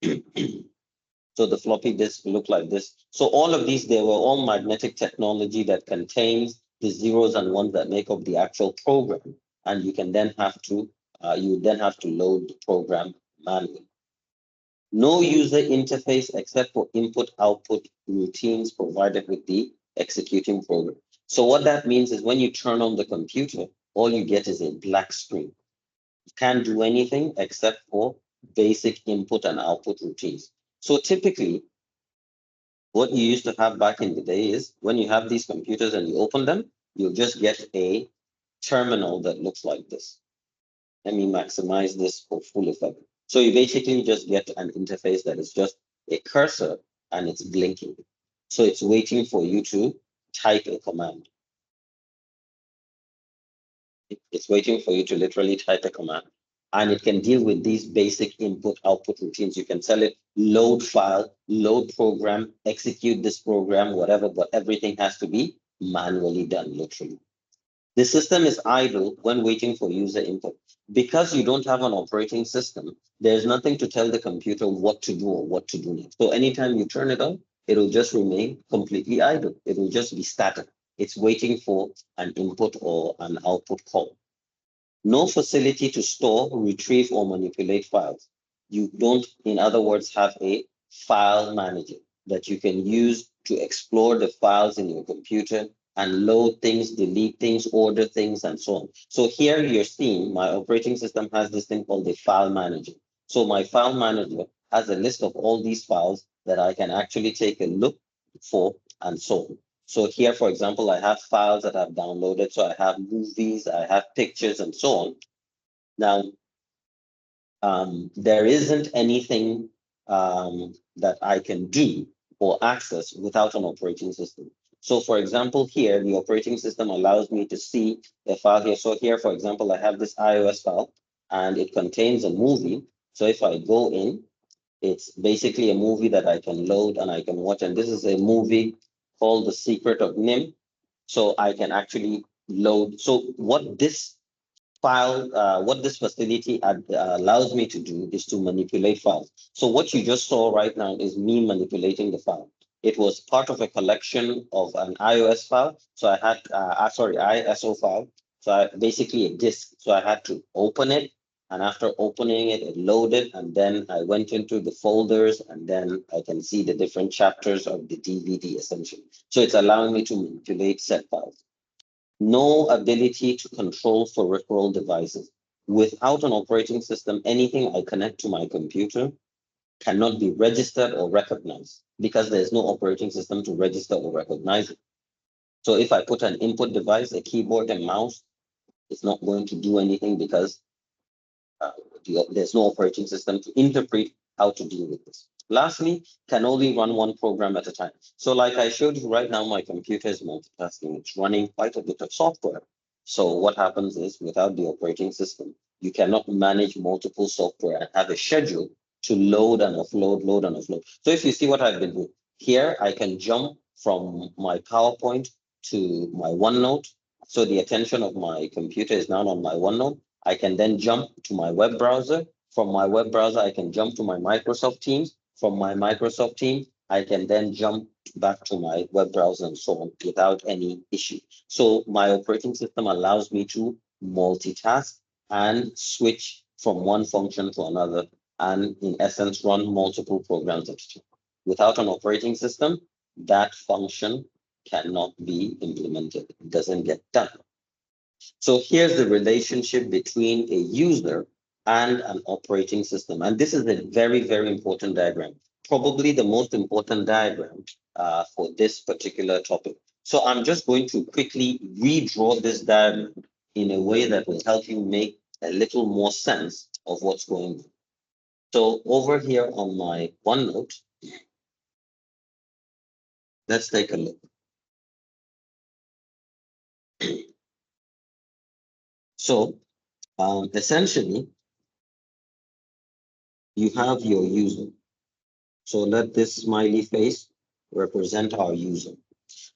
So the floppy disk looked like this. So all of these, they were all magnetic technology that contains the zeros and ones that make up the actual program. And you can then have to, you then have to load the program manually. No user interface except for input-output routines provided with the executing program. So what that means is when you turn on the computer, all you get is a black screen. You can't do anything except for basic input and output routines. So typically, what you used to have back in the day is when you have these computers and you open them, you'll just get a terminal that looks like this. Let me maximize this for full effect. So you basically just get an interface that is just a cursor and it's blinking. So it's waiting for you to type a command. It's waiting for you to literally type a command. And it can deal with these basic input-output routines. You can tell it load file, load program, execute this program, whatever, but everything has to be manually done, literally. The system is idle when waiting for user input. Because you don't have an operating system, there's nothing to tell the computer what to do or what to do next. So anytime you turn it on, it'll just remain completely idle. It will just be static. It's waiting for an input or an output call. No facility to store, retrieve, or manipulate files. You don't, in other words, have a file manager that you can use to explore the files in your computer and load things, delete things, order things, and so on. So here you're seeing my operating system has this thing called the file manager. So my file manager has a list of all these files that I can actually take a look for and so on. So here, for example, I have files that I've downloaded. So I have movies, I have pictures, and so on. Now, there isn't anything that I can do or access without an operating system. So for example, here, the operating system allows me to see a file here. So here, for example, I have this iOS file and it contains a movie. So if I go in, it's basically a movie that I can load and I can watch. And this is a movie called The Secret of Nim. So I can actually load. So what this file, what this facility allows me to do is to manipulate files. So what you just saw right now is me manipulating the file. It was part of a collection of an iOS file. So I had, sorry, ISO file. So basically a disk. So I had to open it. And after opening it, it loaded. And then I went into the folders and then I can see the different chapters of the DVD essentially. So it's allowing me to manipulate set files. No ability to control peripheral devices. Without an operating system, anything I connect to my computer cannot be registered or recognized because there's no operating system to register or recognize it. So if I put an input device, a keyboard and mouse, it's not going to do anything because there's no operating system to interpret how to deal with this. Lastly, can only run one program at a time. So like I showed you right now, my computer is multitasking. It's running quite a bit of software. So what happens is without the operating system, you cannot manage multiple software and have a schedule to load and offload, load and offload. So if you see what I've been doing, here I can jump from my PowerPoint to my OneNote. So the attention of my computer is now on my OneNote. I can then jump to my web browser. From my web browser, I can jump to my Microsoft Teams. From my Microsoft Teams, I can then jump back to my web browser and so on without any issue. So my operating system allows me to multitask and switch from one function to another, and in essence, run multiple programs at a time. Without an operating system, that function cannot be implemented. It doesn't get done. So here's the relationship between a user and an operating system. And this is a very, very important diagram, probably the most important diagram for this particular topic. So I'm just going to quickly redraw this diagram in a way that will help you make a little more sense of what's going on. So over here on my OneNote, let's take a look. So essentially, you have your user. So let this smiley face represent our user.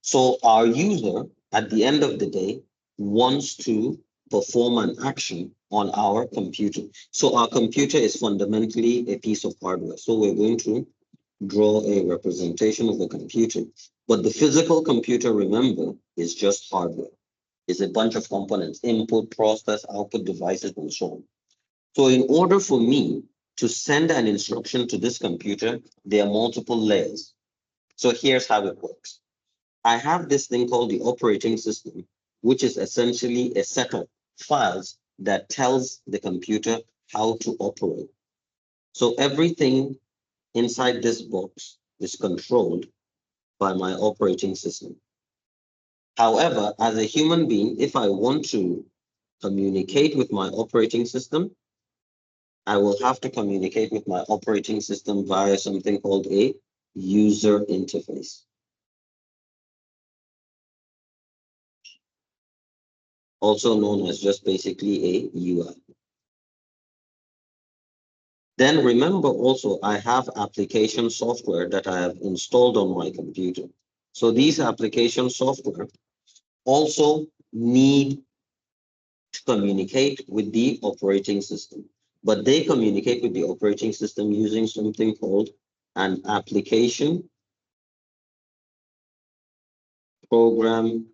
So our user, at the end of the day, wants to perform an action on our computer. So our computer is fundamentally a piece of hardware. So we're going to draw a representation of the computer. But the physical computer, remember, is just hardware. It's a bunch of components, input, process, output devices, and so on. So in order for me to send an instruction to this computer, there are multiple layers. So here's how it works. I have this thing called the operating system, which is essentially a set of files that tells the computer how to operate. So everything inside this box is controlled by my operating system. However, as a human being, if I want to communicate with my operating system, I will have to communicate with my operating system via something called a user interface. Also known as just basically a UI. Then remember also, I have application software that I have installed on my computer. So these application software also need to communicate with the operating system, but they communicate with the operating system using something called an application program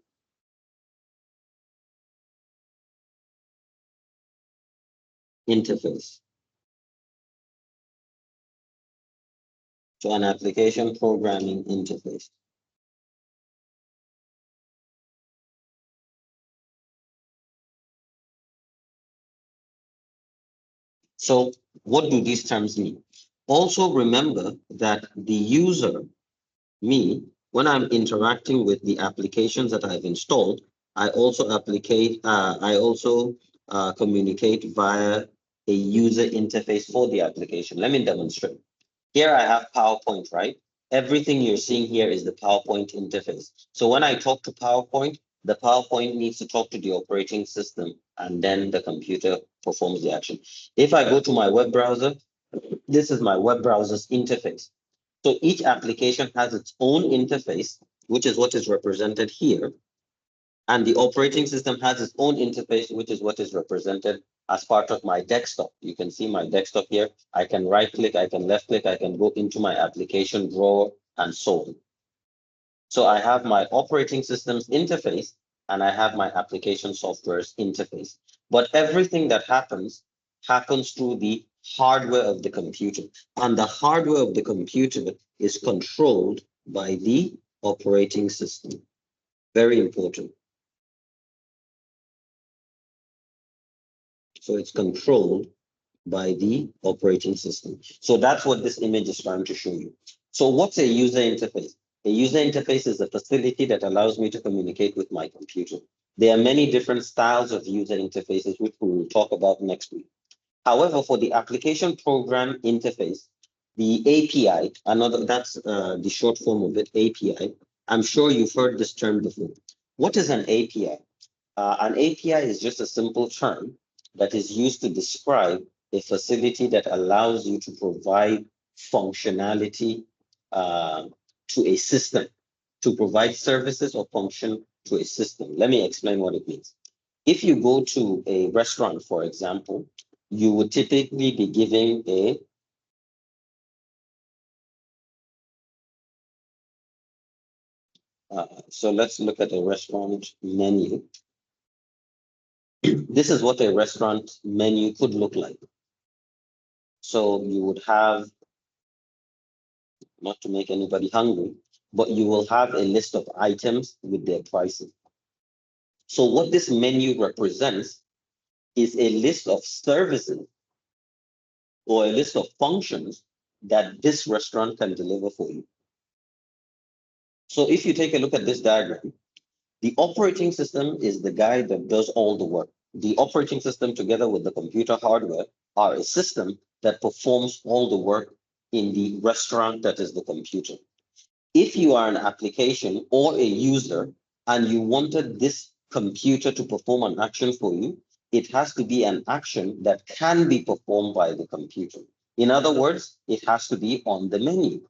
interface. So an application programming interface. So what do these terms mean? Also remember that the user, me, when I'm interacting with the applications that I've installed, I also communicate via a user interface for the application. Let me demonstrate. Here I have PowerPoint, right? Everything you're seeing here is the PowerPoint interface. So when I talk to PowerPoint, the PowerPoint needs to talk to the operating system, and then the computer performs the action. If I go to my web browser, this is my web browser's interface. So each application has its own interface, which is what is represented here. And the operating system has its own interface, which is what is represented as part of my desktop. You can see my desktop here. I can right click, I can left click, I can go into my application drawer and so on. So I have my operating system's interface and I have my application software's interface. But everything that happens through the hardware of the computer. And the hardware of the computer is controlled by the operating system. Very important. So it's controlled by the operating system. So that's what this image is trying to show you. So what's a user interface? A user interface is a facility that allows me to communicate with my computer. There are many different styles of user interfaces, which we will talk about next week. However, for the application program interface, the API, that's the short form of it, API. I'm sure you've heard this term before. What is an API? An API is just a simple term that is used to describe a facility that allows you to provide functionality to a system, to provide services or function to a system. Let me explain what it means. If you go to a restaurant, for example, you would typically be giving a so let's look at a restaurant menu. This is what a restaurant menu could look like. So you would have, not to make anybody hungry, but you will have a list of items with their prices. So what this menu represents is a list of services or a list of functions that this restaurant can deliver for you. So if you take a look at this diagram, the operating system is the guy that does all the work. The operating system together with the computer hardware are a system that performs all the work in the restaurant that is the computer. If you are an application or a user and you wanted this computer to perform an action for you, it has to be an action that can be performed by the computer. In other words, it has to be on the menu.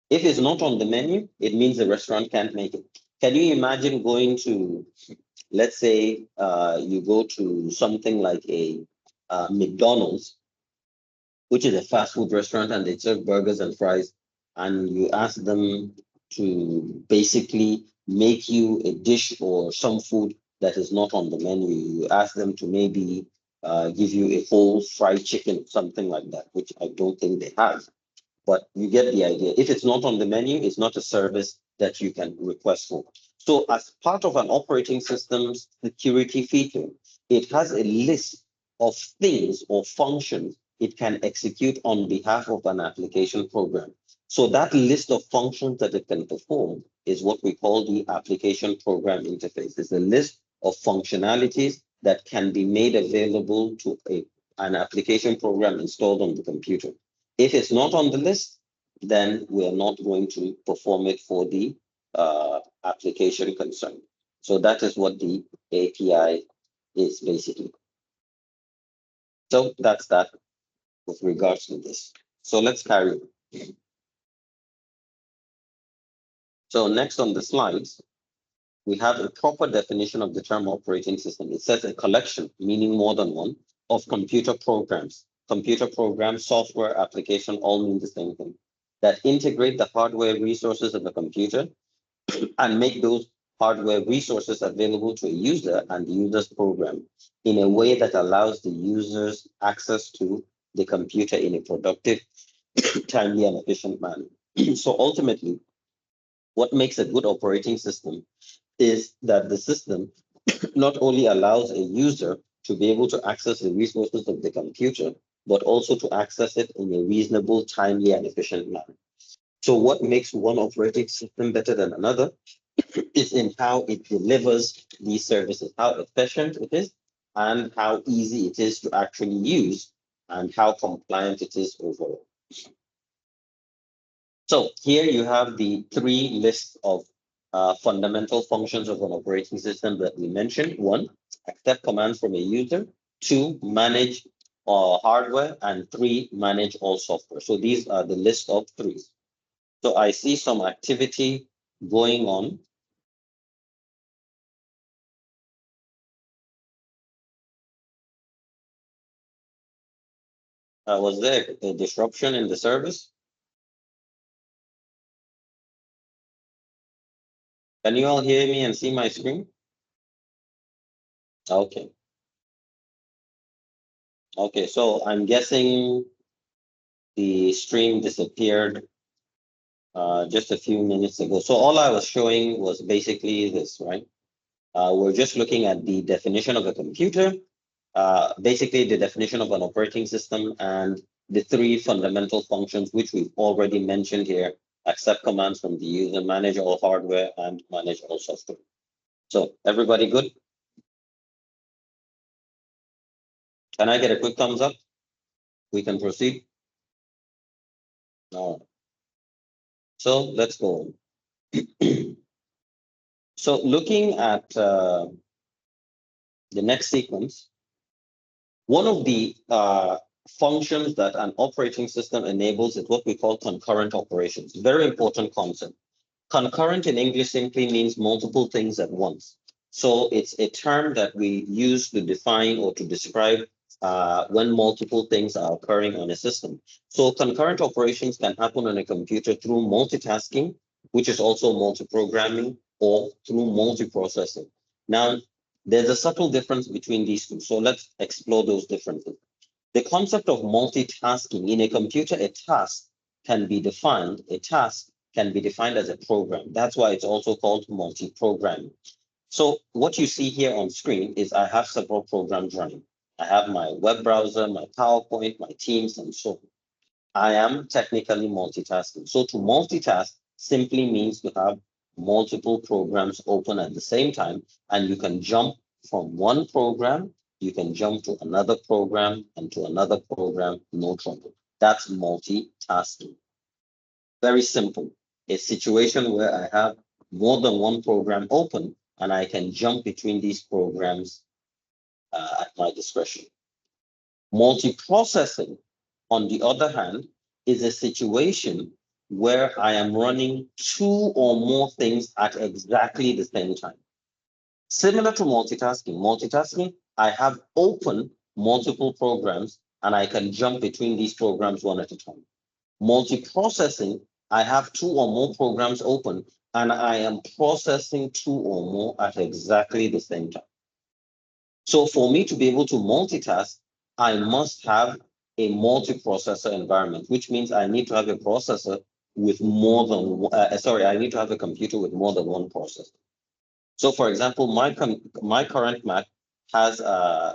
If it's not on the menu, it means the restaurant can't make it. Can you imagine going to, let's say, you go to something like a McDonald's, which is a fast food restaurant, and they serve burgers and fries, and you ask them to basically make you a dish or some food that is not on the menu. You ask them to maybe give you a whole fried chicken, something like that, which I don't think they have. But you get the idea. If it's not on the menu, it's not a service that you can request for. So as part of an operating system's security feature, it has a list of things or functions it can execute on behalf of an application program. So that list of functions that it can perform is what we call the application program interface. It's a list of functionalities that can be made available to an application program installed on the computer. If it's not on the list, then we are not going to perform it for the application concern. So that is what the API is basically. So that's that with regards to this. So let's carry on. So next on the slides, we have a proper definition of the term operating system. It says a collection, meaning more than one, of computer programs. Computer program, software, application all mean the same thing, that integrate the hardware resources of the computer and make those hardware resources available to a user and the user's program in a way that allows the users access to the computer in a productive, timely, and efficient manner. So ultimately, what makes a good operating system is that the system not only allows a user to be able to access the resources of the computer, but also to access it in a reasonable, timely, and efficient manner. So what makes one operating system better than another is in how it delivers these services, how efficient it is, and how easy it is to actually use, and how compliant it is overall. So here you have the three lists of fundamental functions of an operating system that we mentioned. One, accept commands from a user. Two, manage hardware. And three, manage all software. So these are the list of three. So I see some activity going on. Was there a disruption in the service? Can you all hear me and see my screen? Okay. Okay, so I'm guessing the stream disappeared just a few minutes ago. So all I was showing was basically this, right? We're just looking at the definition of a computer, basically the definition of an operating system, and the three fundamental functions which we've already mentioned here: accept commands from the user, manage all hardware, and manage all software. So everybody good? Can I get a quick thumbs up? We can proceed. All right. So let's go on. So looking at the next sequence, one of the functions that an operating system enables is what we call concurrent operations. Very important concept. Concurrent in English simply means multiple things at once. So it's a term that we use to define or to describe when multiple things are occurring on a system. So concurrent operations can happen on a computer through multitasking, which is also multi-programming, or through multiprocessing. Now, there's a subtle difference between these two. So let's explore those differences. The concept of multitasking in a computer, a task can be defined as a program. That's why it's also called multi-programming. So what you see here on screen is I have several programs running. I have my web browser, my PowerPoint, my Teams, and so on. I am technically multitasking. So to multitask simply means to have multiple programs open at the same time, and you can jump from one program, you can jump to another program and to another program, no trouble. That's multitasking. Very simple. A situation where I have more than one program open and I can jump between these programs at my discretion. Multiprocessing, on the other hand, is a situation where I am running two or more things at exactly the same time. Similar to multitasking, I have open multiple programs and I can jump between these programs one at a time. Multiprocessing, I have two or more programs open and I am processing two or more at exactly the same time. So for me to be able to multitask, I must have a multiprocessor environment, which means I need to have a processor with more than, I need to have a computer with more than one processor. So for example, my current Mac has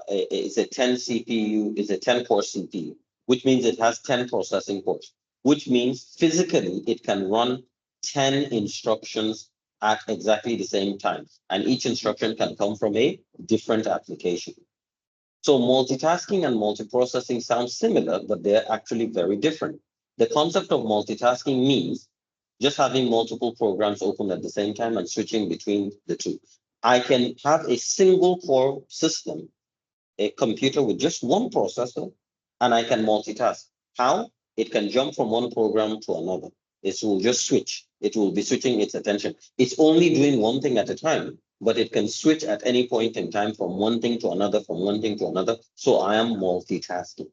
it's a 10 CPU, it's a 10 core CPU, which means it has 10 processing cores, which means physically it can run 10 instructions at exactly the same time. And each instruction can come from a different application. So multitasking and multiprocessing sound similar, but they're actually very different. The concept of multitasking means just having multiple programs open at the same time and switching between the two. I can have a single core system, a computer with just one processor, and I can multitask. How? It can jump from one program to another. It will just switch. It will be switching its attention. It's only doing one thing at a time, but it can switch at any point in time from one thing to another, from one thing to another. So I am multitasking.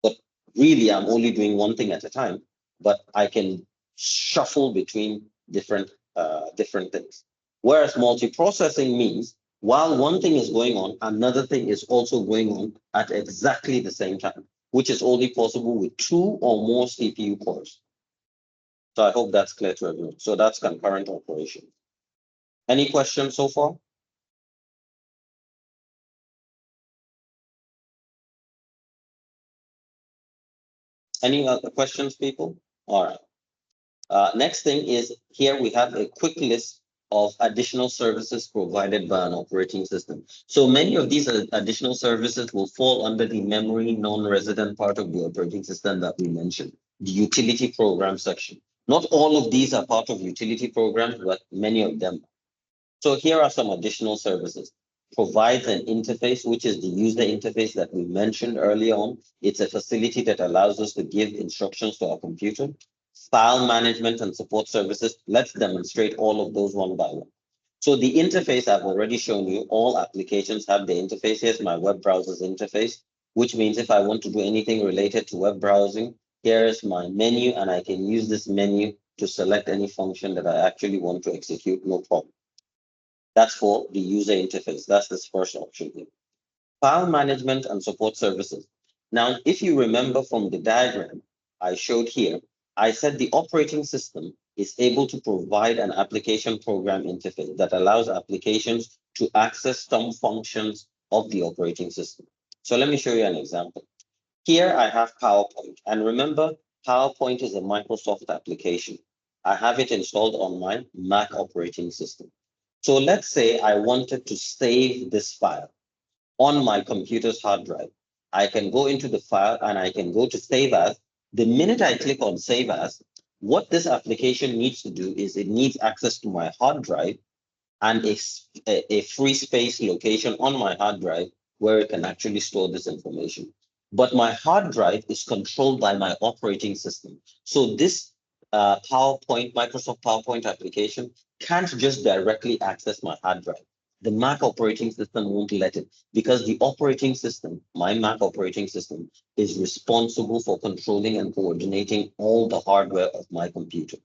But really, I'm only doing one thing at a time, but I can shuffle between different things. Whereas multiprocessing means while one thing is going on, another thing is also going on at exactly the same time, which is only possible with two or more CPU cores. So I hope that's clear to everyone. So that's concurrent operation. Any questions so far? Any other questions, people? All right. Next thing is here we have a quick list of additional services provided by an operating system. So many of these additional services will fall under the memory non-resident part of the operating system that we mentioned, the utility program section. Not all of these are part of utility programs, but many of them. So here are some additional services. Provides an interface, which is the user interface that we mentioned earlier on. It's a facility that allows us to give instructions to our computer. File management and support services. Let's demonstrate all of those one by one. So the interface I've already shown you, all applications have the interface. Here's my web browser's interface, which means if I want to do anything related to web browsing, here's my menu, and I can use this menu to select any function that I actually want to execute, no problem. That's for the user interface. That's this first option here. File management and support services. Now, if you remember from the diagram I showed here, I said the operating system is able to provide an application program interface that allows applications to access some functions of the operating system. So let me show you an example. Here I have PowerPoint, and remember, PowerPoint is a Microsoft application. I have it installed on my Mac operating system. So let's say I wanted to save this file on my computer's hard drive. I can go into the file and I can go to save as. The minute I click on save as, what this application needs to do is it needs access to my hard drive and a free space location on my hard drive where it can actually store this information. But my hard drive is controlled by my operating system. So this Microsoft PowerPoint application can't just directly access my hard drive. The Mac operating system won't let it because the operating system, my Mac operating system, is responsible for controlling and coordinating all the hardware of my computer.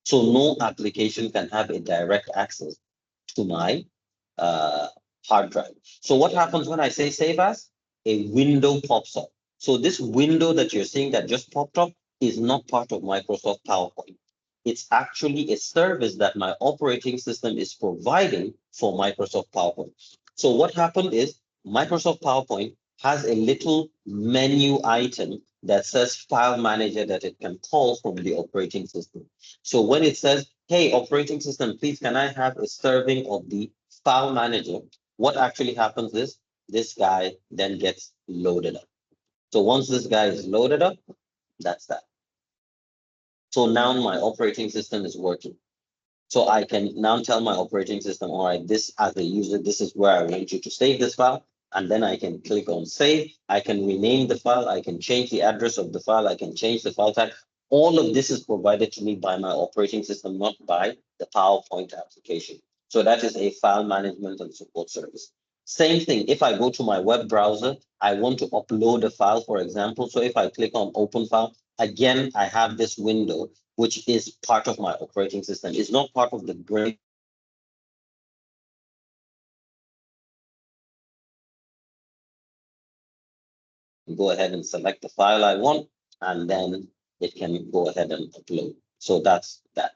So no application can have a direct access to my uh, hard drive. So what happens when I say save as? A window pops up. So this window that you're seeing that just popped up is not part of Microsoft PowerPoint. It's actually a service that my operating system is providing for Microsoft PowerPoint. So what happened is Microsoft PowerPoint has a little menu item that says file manager that it can call from the operating system. So when it says, hey, operating system, please, can I have a serving of the file manager? What actually happens is this guy then gets loaded up. So once this guy is loaded up, that's that. So now my operating system is working. So I can now tell my operating system, all right, this as a user, this is where I want you to save this file. And then I can click on save. I can rename the file. I can change the address of the file. I can change the file type. All of this is provided to me by my operating system, not by the PowerPoint application. So that is a file management and support service. Same thing, if I go to my web browser, I want to upload a file, for example. So if I click on open file, again, I have this window, which is part of my operating system. It's not part of the brain. Go ahead and select the file I want, and then it can go ahead and upload. So that's that.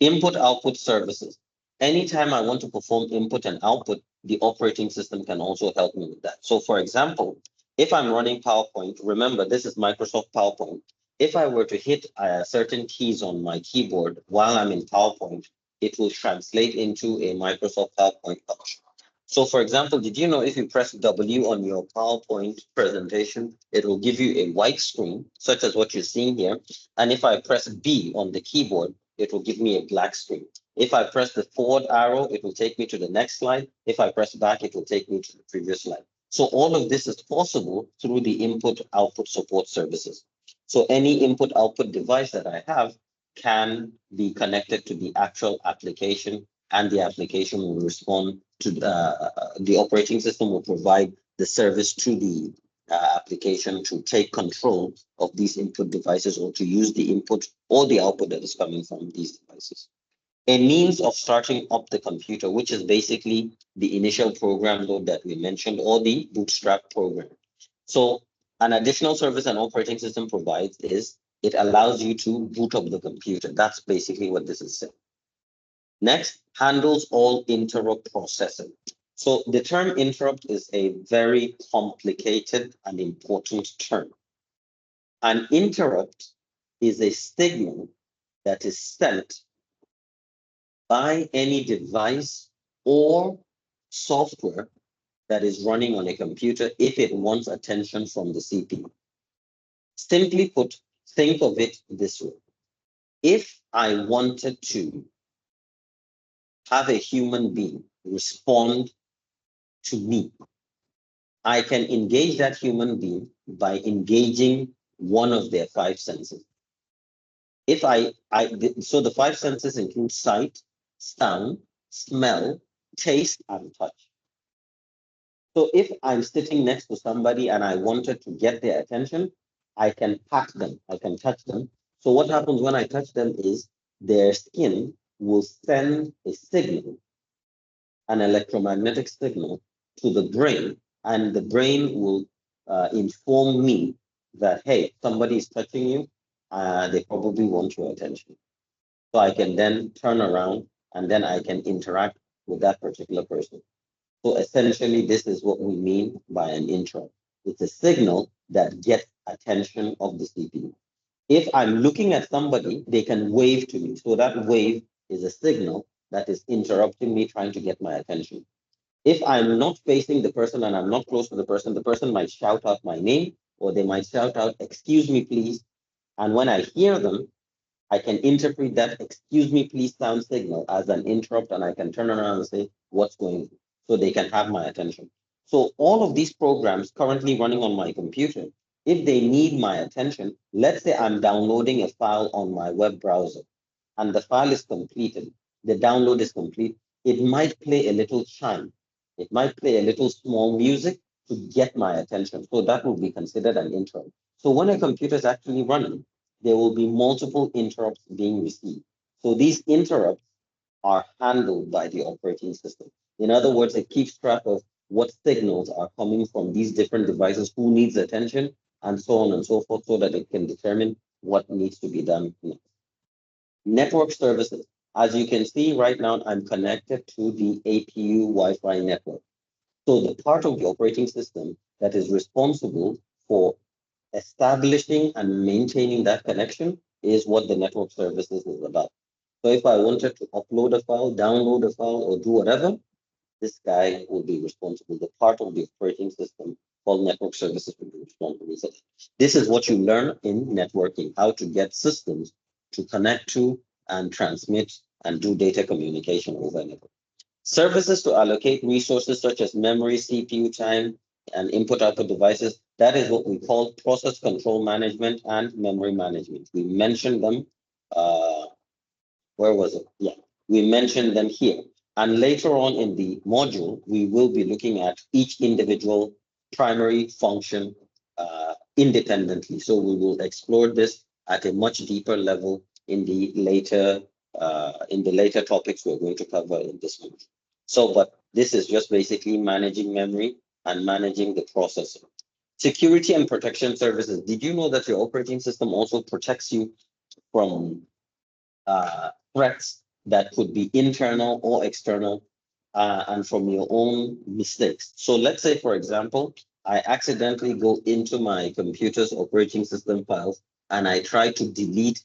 Input output services. Anytime I want to perform input and output, the operating system can also help me with that. So for example, if I'm running PowerPoint, remember this is Microsoft PowerPoint. If I were to hit certain keys on my keyboard while I'm in PowerPoint, it will translate into a Microsoft PowerPoint function. So for example, did you know if you press W on your PowerPoint presentation, it will give you a white screen, such as what you're seeing here. And if I press B on the keyboard, it will give me a black screen. If I press the forward arrow, it will take me to the next slide. If I press back, it will take me to the previous slide. So all of this is possible through the input output support services. So any input output device that I have can be connected to the actual application, and the application will respond to the operating system will provide the service to the application to take control of these input devices or to use the input or the output that is coming from these devices. a means of starting up the computer, which is basically the initial program load that we mentioned, or the bootstrap program. So an additional service an operating system provides is it allows you to boot up the computer. That's basically what this is saying. Next, handles all interrupt processing. So the term interrupt is a very complicated and important term. An interrupt is a signal that is sent by any device or software that is running on a computer if it wants attention from the CPU. Simply put, think of it this way. If I wanted to have a human being respond to me, I can engage that human being by engaging one of their five senses. If so the five senses include sight, sound, smell, taste, and touch. So if I'm sitting next to somebody and I wanted to get their attention, I can pat them, I can touch them. So what happens when I touch them is their skin will send a signal, an electromagnetic signal, to the brain, and the brain will inform me that, hey, somebody is touching you, they probably want your attention. So I can then turn around and then I can interact with that particular person. So essentially, this is what we mean by an interrupt. It's a signal that gets attention of the CPU. If I'm looking at somebody, they can wave to me. So that wave is a signal that is interrupting me trying to get my attention. If I'm not facing the person and I'm not close to the person might shout out my name, or they might shout out, excuse me, please. And when I hear them, I can interpret that excuse me, please sound signal as an interrupt, and I can turn around and say, what's going on? So they can have my attention. So all of these programs currently running on my computer, if they need my attention, let's say I'm downloading a file on my web browser and the file is completed, the download is complete, it might play a little chime. It might play a little small music to get my attention. So that would be considered an interrupt. So when a computer is actually running, there will be multiple interrupts being received. So these interrupts are handled by the operating system. In other words, it keeps track of what signals are coming from these different devices, who needs attention, and so on and so forth, so that it can determine what needs to be done next. Network services. As you can see right now, I'm connected to the APU Wi-Fi network. So the part of the operating system that is responsible for establishing and maintaining that connection is what the network services is about. So if I wanted to upload a file, download a file, or do whatever, this guy will be responsible. The part of the operating system called network services will be responsible. So this is what you learn in networking, how to get systems to connect to and transmit and do data communication over network. Services to allocate resources such as memory, CPU time, and input-output devices. That is what we call process control management and memory management. We mentioned them. Where was it? Yeah, we mentioned them here. And later on in the module, we will be looking at each individual primary function independently. So we will explore this at a much deeper level in the later topics we're going to cover in this module. So, but this is just basically managing memory and managing the processor. Security and protection services. Did you know that your operating system also protects you from threats that could be internal or external, and from your own mistakes? So let's say, for example, I accidentally go into my computer's operating system files and I try to delete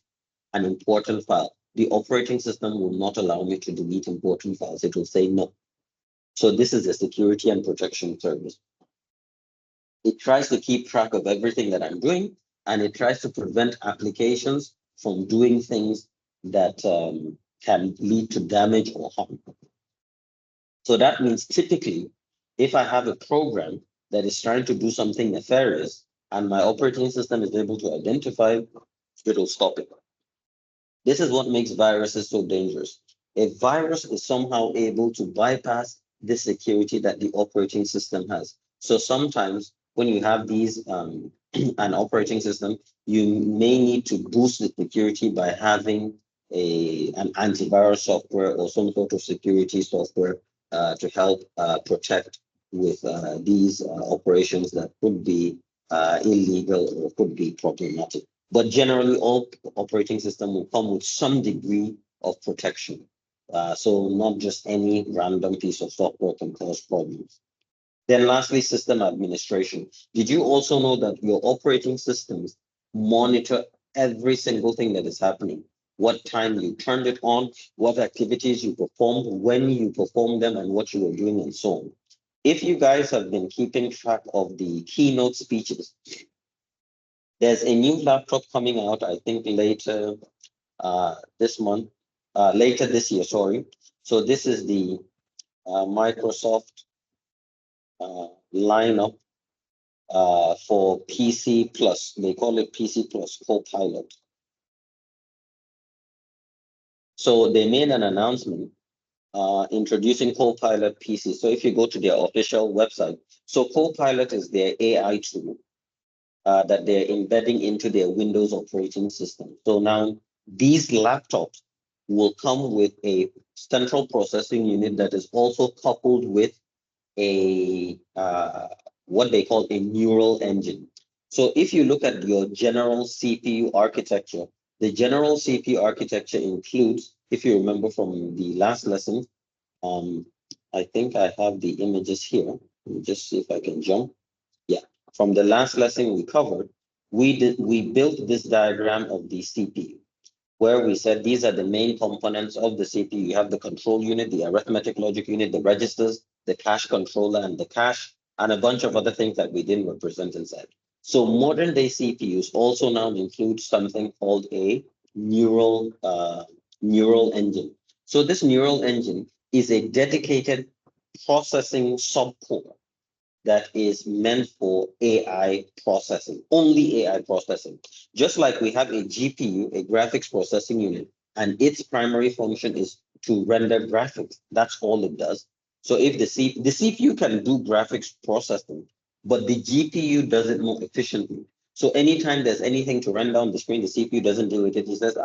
an important file. The operating system will not allow me to delete important files. It will say no. So this is a security and protection service. It tries to keep track of everything that I'm doing, and it tries to prevent applications from doing things that can lead to damage or harm. So that means typically, if I have a program that is trying to do something nefarious and my operating system is able to identify, it'll stop it. This is what makes viruses so dangerous. A virus is somehow able to bypass the security that the operating system has. So sometimes when you have these an operating system, you may need to boost the security by having an antivirus software or some sort of security software to help protect with these operations that could be illegal or could be problematic. But generally, all operating system will come with some degree of protection. So not just any random piece of software can cause problems. Then lastly, system administration. Did you also know that your operating systems monitor every single thing that is happening? What time you turned it on, what activities you performed, when you performed them, and what you were doing, and so on. If you guys have been keeping track of the keynote speeches, there's a new laptop coming out, I think later this month, later this year, sorry. So this is the Microsoft lineup for PC Plus. They call it PC Plus Copilot. So they made an announcement introducing Copilot PC. So if you go to their official website, so Copilot is their AI tool that they're embedding into their Windows operating system. So now these laptops will come with a central processing unit that is also coupled with a what they call a neural engine. So if you look at your general CPU architecture, the general CPU architecture includes, if you remember from the last lesson, I think I have the images here. Let me just see if I can jump. Yeah, from the last lesson we covered, we built this diagram of the CPU where we said these are the main components of the CPU. You have the control unit, the arithmetic logic unit, the registers, the cache controller, and the cache, and a bunch of other things that we didn't represent inside. So modern day CPUs also now include something called a neural engine. So this neural engine is a dedicated processing subcore that is meant for AI processing, only AI processing. Just like we have a GPU, a graphics processing unit, and its primary function is to render graphics. That's all it does. So if the CPU can do graphics processing, but the GPU does it more efficiently. So anytime there's anything to render on the screen, the CPU doesn't do it. It says,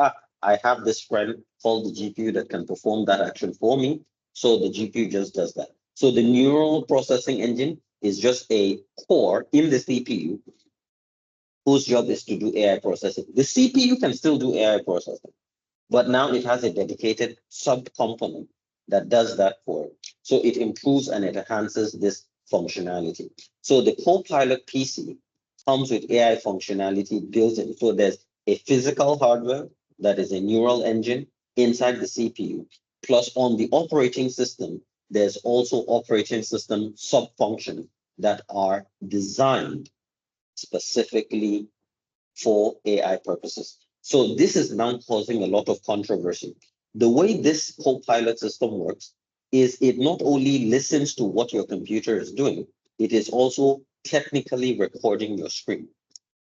I have this friend called the GPU that can perform that action for me. So the GPU just does that. So the neural processing engine is just a core in the CPU whose job is to do AI processing. The CPU can still do AI processing, but now it has a dedicated subcomponent that does that for it. So it improves and it enhances this functionality. So the Copilot PC comes with AI functionality built in. So there's a physical hardware that is a neural engine inside the CPU. Plus on the operating system, there's also operating system sub-functions that are designed specifically for AI purposes. So this is now causing a lot of controversy. The way this Copilot system works is it not only listens to what your computer is doing, it is also technically recording your screen.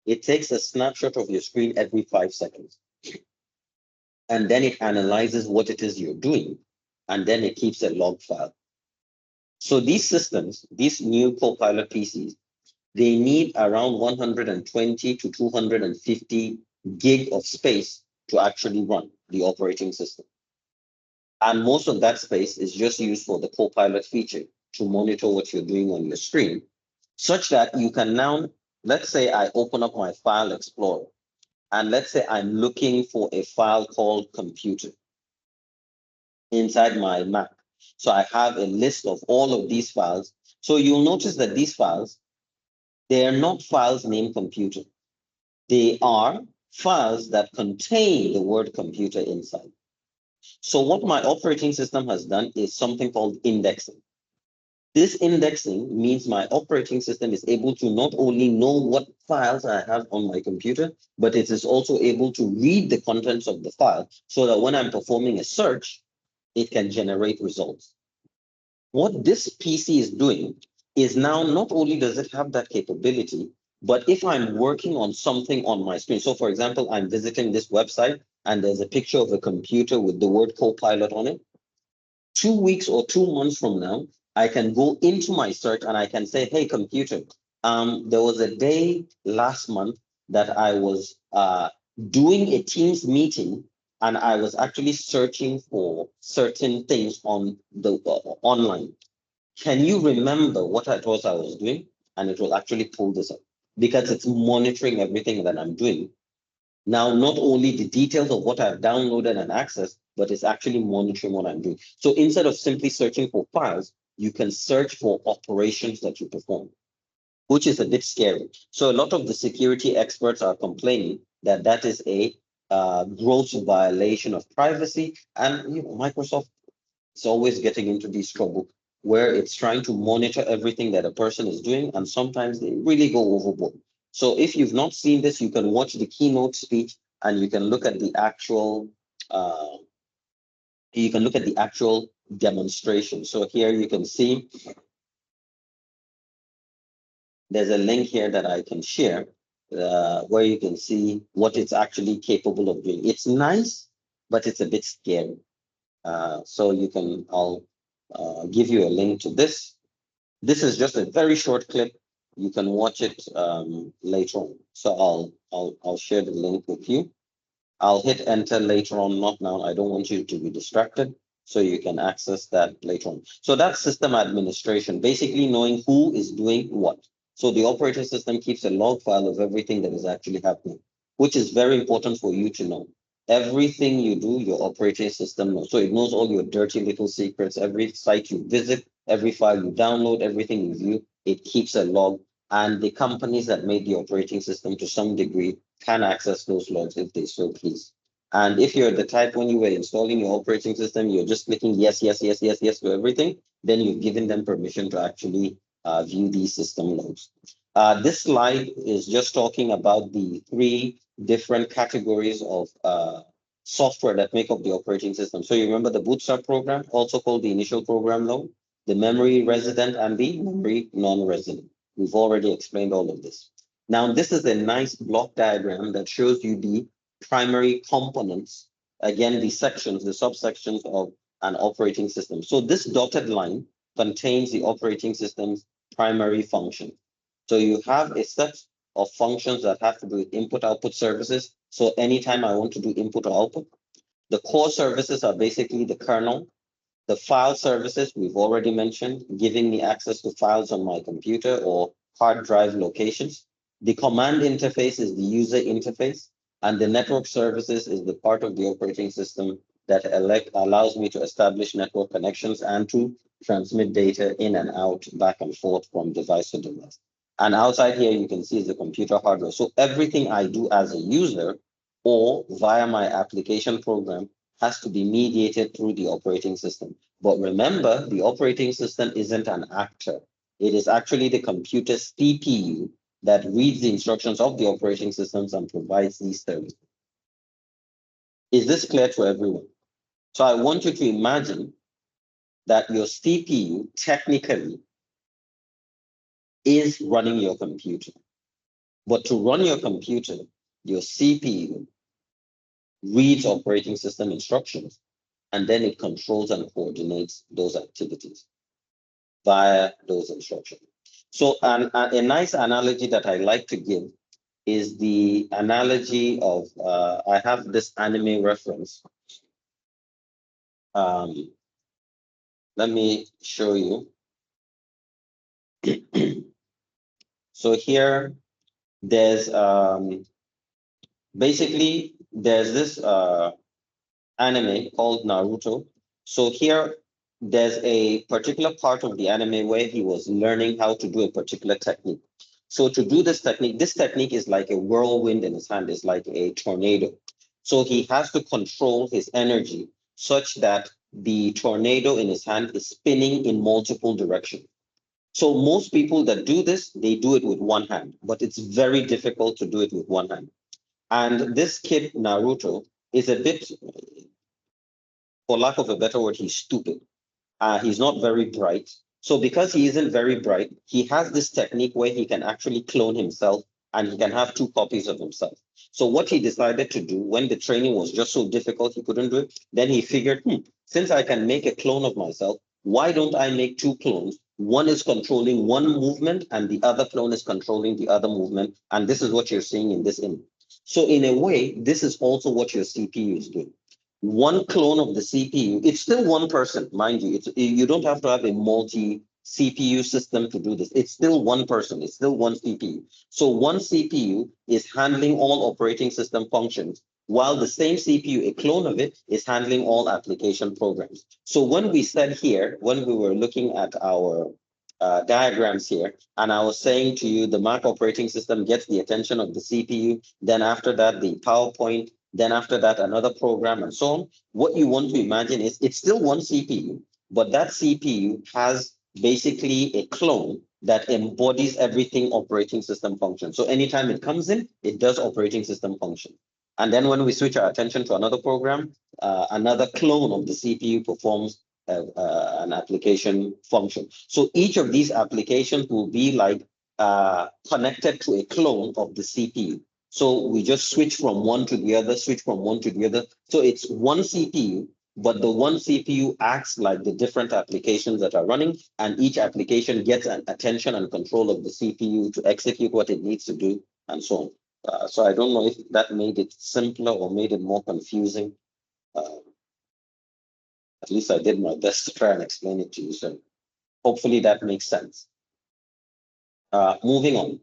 It takes a snapshot of your screen every 5 seconds. And then it analyzes what it is you're doing. And then it keeps a log file. So these systems, these new Copilot PCs, they need around 120 to 250 gig of space to actually run the operating system. And most of that space is just used for the Copilot feature to monitor what you're doing on your screen, such that you can now, let's say I open up my File Explorer, and let's say I'm looking for a file called computer inside my Mac. So I have a list of all of these files. So you'll notice that these files, they are not files named computer. They are files that contain the word computer inside. So what my operating system has done is something called indexing. This indexing means my operating system is able to not only know what files I have on my computer, but it is also able to read the contents of the file so that when I'm performing a search, it can generate results. What this PC is doing is now not only does it have that capability, but if I'm working on something on my screen, so for example, I'm visiting this website and there's a picture of a computer with the word Copilot on it, 2 weeks or 2 months from now, I can go into my search and I can say, hey, computer, there was a day last month that I was doing a Teams meeting and I was actually searching for certain things on the online. Can you remember what it was I was doing? And it will actually pull this up because it's monitoring everything that I'm doing. Now, not only the details of what I've downloaded and accessed, but it's actually monitoring what I'm doing. So instead of simply searching for files, you can search for operations that you perform, which is a bit scary. So a lot of the security experts are complaining that that is a gross violation of privacy. And Microsoft is always getting into these trouble where it's trying to monitor everything that a person is doing, and sometimes they really go overboard. So if you've not seen this, you can watch the keynote speech and you can look at the actual uh, demonstration. So here you can see there's a link here that I can share where you can see what it's actually capable of doing. It's nice, but it's a bit scary. I'll give you a link to this. This is just a very short clip. You can watch it later on. So I'll share the link with you. I'll hit enter later on, not now. I don't want you to be distracted. So you can access that later on. So that's system administration, basically knowing who is doing what. So the operating system keeps a log file of everything that is actually happening, which is very important for you to know. Everything you do, your operating system knows. So it knows all your dirty little secrets, every site you visit, every file you download, everything you view, it keeps a log. And the companies that made the operating system to some degree can access those logs if they so please. And if you're the type when you were installing your operating system, you're just clicking yes, yes, yes, yes, yes to everything, then you've given them permission to actually view these system logs. This slide is just talking about the three different categories of software that make up the operating system. So you remember the bootstrap program, also called the initial program load, the memory resident and the memory non-resident. We've already explained all of this. Now, this is a nice block diagram that shows you the primary components, again, the sections, the subsections of an operating system. So this dotted line contains the operating system's primary function. So you have a set of functions that have to do with input-output services. So anytime I want to do input or output, the core services are basically the kernel. The file services we've already mentioned, giving me access to files on my computer or hard drive locations. The command interface is the user interface, and the network services is the part of the operating system that allows me to establish network connections and to transmit data in and out, back and forth from device to device. And outside here, you can see is the computer hardware. So everything I do as a user or via my application program has to be mediated through the operating system. But remember, the operating system isn't an actor. It is actually the computer's CPU that reads the instructions of the operating systems and provides these services. Is this clear to everyone? So I want you to imagine that your CPU technically is running your computer. But to run your computer, your CPU reads operating system instructions, and then it controls and coordinates those activities via those instructions. So a nice analogy that I like to give is the analogy of, I have this anime reference. Let me show you. So here, there's basically, there's this anime called Naruto. So here, there's a particular part of the anime where he was learning how to do a particular technique. So to do this technique is like a whirlwind in his hand, it's like a tornado. So he has to control his energy such that the tornado in his hand is spinning in multiple directions. So most people that do this, they do it with one hand, but it's very difficult to do it with one hand. And this kid, Naruto, is a bit, for lack of a better word, he's stupid. He's not very bright. So because he isn't very bright, he has this technique where he can actually clone himself and he can have two copies of himself. So what he decided to do when the training was just so difficult, he couldn't do it. Then he figured, since I can make a clone of myself, why don't I make two clones? One is controlling one movement and the other clone is controlling the other movement. And this is what you're seeing in this image. So in a way, this is also what your CPU is doing. one clone of the CPU. It's still one person, mind you. You don't have to have a multi CPU system to do this. It's still one person. It's still one CPU. So one CPU is handling all operating system functions, while the same CPU, a clone of it, is handling all application programs. So when we said here, when we were looking at our diagrams here, and I was saying to you, the Mac operating system gets the attention of the CPU, then after that, the PowerPoint, then after that, another program, and so on. What you want to imagine is it's still one CPU, but that CPU has basically a clone that embodies everything operating system function. So anytime it comes in, it does operating system function. And then when we switch our attention to another program, another clone of the CPU performs an application function. So each of these applications will be like connected to a clone of the CPU. So we just switch from one to the other, switch from one to the other. So it's one CPU, but the one CPU acts like the different applications that are running, and each application gets an attention and control of the CPU to execute what it needs to do, and so on. So I don't know if that made it simpler or made it more confusing. At least I did my best to try and explain it to you. So hopefully that makes sense. Moving on.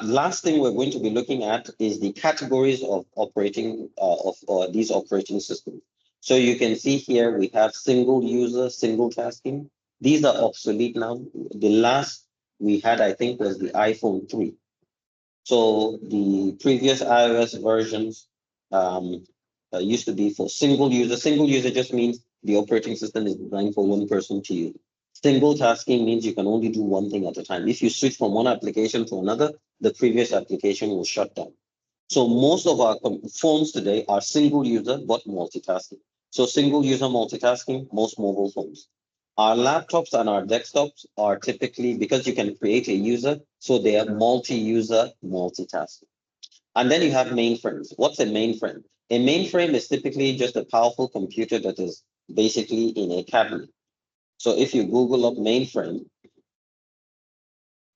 Last thing we're going to be looking at is the categories of operating these operating systems. So you can see here we have single user, single tasking. These are obsolete now. The last we had, I think, was the iPhone 3. So the previous iOS versions used to be for single user. Single user just means the operating system is designed for one person to use. Single tasking means you can only do one thing at a time. If you switch from one application to another, the previous application will shut down. So most of our phones today are single user, but multitasking. So single user multitasking, most mobile phones. Our laptops and our desktops are typically, because you can create a user, so they are multi-user multitasking. And then you have mainframes. What's a mainframe? A mainframe is typically just a powerful computer that is basically in a cabinet. So if you Google up mainframe,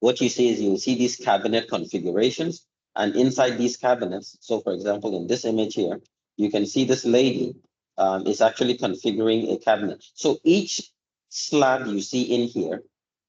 what you see is you'll see these cabinet configurations. And inside these cabinets, so for example, in this image here, you can see this lady is actually configuring a cabinet. So each slab you see in here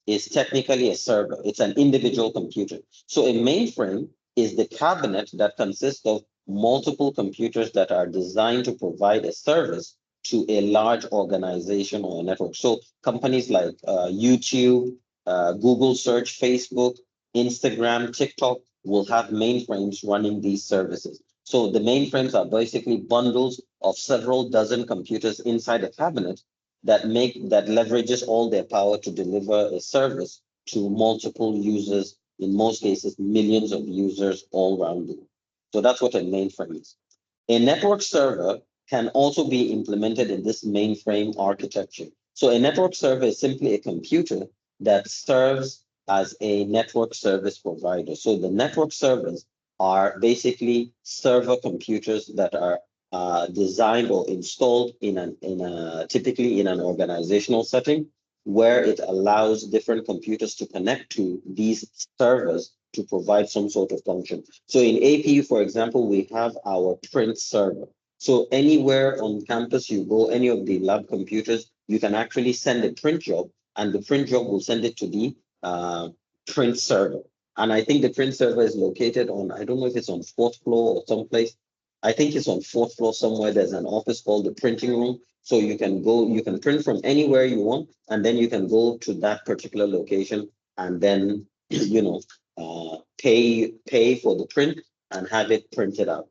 is technically a server. It's an individual computer. So a mainframe is the cabinet that consists of multiple computers that are designed to provide a service to a large organization or a network. So companies like YouTube, Google search, Facebook, Instagram, TikTok will have mainframes running these services. So the mainframes are basically bundles of several dozen computers inside a cabinet that leverages all their power to deliver a service to multiple users, in most cases, millions of users all around the world. So that's what a mainframe is. A network server can also be implemented in this mainframe architecture. So a network server is simply a computer that serves as a network service provider. So the network servers are basically server computers that are designed or installed typically in an organizational setting, where it allows different computers to connect to these servers to provide some sort of function. So in APU, for example, we have our print server. So anywhere on campus you go, any of the lab computers, you can actually send a print job, and the print job will send it to the print server. And I think the print server is located on, I don't know if it's on 4th floor or someplace. I think it's on 4th floor somewhere. There's an office called the printing room. So you can go, you can print from anywhere you want, and then you can go to that particular location and then, pay for the print and have it printed out.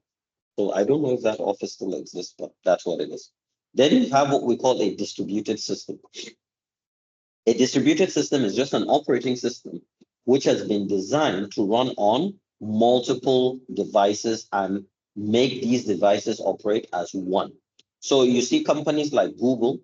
So I don't know if that office still exists, but that's what it is. Then you have what we call a distributed system. A distributed system is just an operating system which has been designed to run on multiple devices and make these devices operate as one. So you see companies like Google,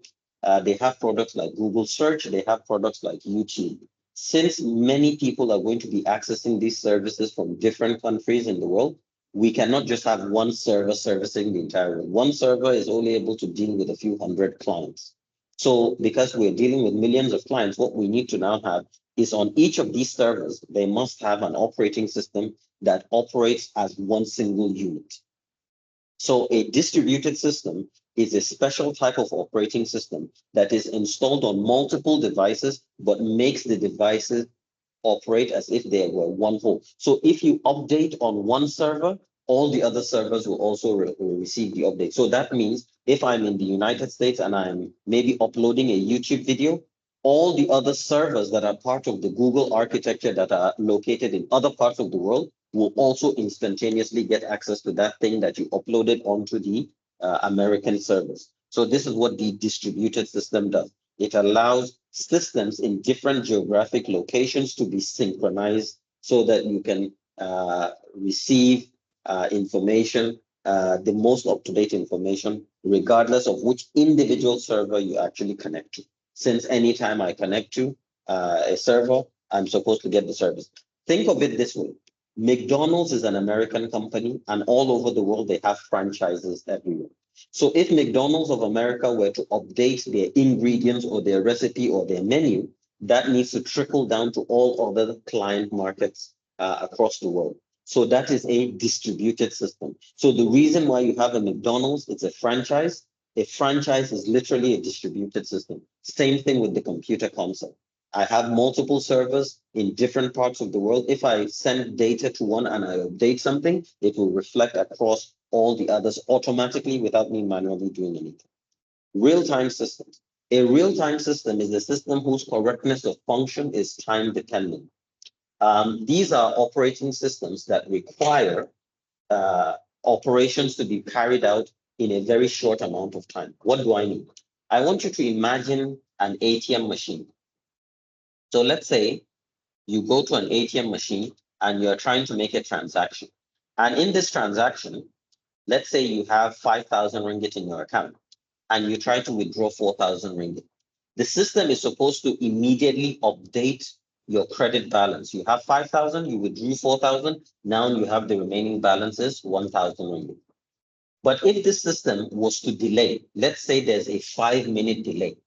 they have products like Google Search, they have products like YouTube. Since many people are going to be accessing these services from different countries in the world, we cannot just have one server servicing the entire world. One server is only able to deal with a few hundred clients. So because we're dealing with millions of clients, what we need to now have is on each of these servers, they must have an operating system that operates as one single unit. So a distributed system is a special type of operating system that is installed on multiple devices, but makes the devices operate as if they were one whole. So if you update on one server, all the other servers will also receive the update. So that means if I'm in the United States and I'm maybe uploading a YouTube video, all the other servers that are part of the Google architecture that are located in other parts of the world will also instantaneously get access to that thing that you uploaded onto the American servers. So this is what the distributed system does. It allows systems in different geographic locations to be synchronized so that you can receive information, the most up-to-date information, regardless of which individual server you actually connect to. Since anytime I connect to a server, I'm supposed to get the service. Think of it this way. McDonald's is an American company, and all over the world, they have franchises everywhere. So if McDonald's of America were to update their ingredients or their recipe or their menu, that needs to trickle down to all other client markets across the world. So that is a distributed system. So the reason why you have a McDonald's, it's a franchise. A franchise is literally a distributed system. Same thing with the computer console. I have multiple servers in different parts of the world. If I send data to one and I update something, it will reflect across all the others automatically without me manually doing anything. Real-time systems. A real-time system is a system whose correctness of function is time dependent. These are operating systems that require operations to be carried out in a very short amount of time. What do I mean? I want you to imagine an ATM machine. So let's say you go to an ATM machine and you're trying to make a transaction. And in this transaction, let's say you have 5,000 ringgit in your account and you try to withdraw 4,000 ringgit. The system is supposed to immediately update your credit balance. You have 5,000, you withdrew 4,000, now you have the remaining balances 1,000 ringgit. But if this system was to delay, let's say there's a 5-minute delay.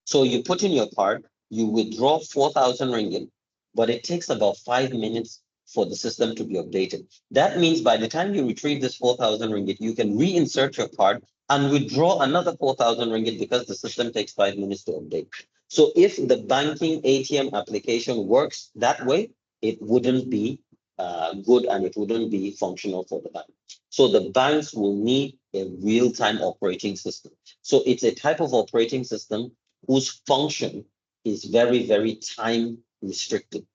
So you put in your card, you withdraw 4,000 ringgit, but it takes about 5 minutes for the system to be updated. That means by the time you retrieve this 4,000 ringgit, you can reinsert your card and withdraw another 4,000 ringgit because the system takes 5 minutes to update. So if the banking ATM application works that way, it wouldn't be good and it wouldn't be functional for the bank. So the banks will need a real-time operating system. So it's a type of operating system whose function is very, very time restricted.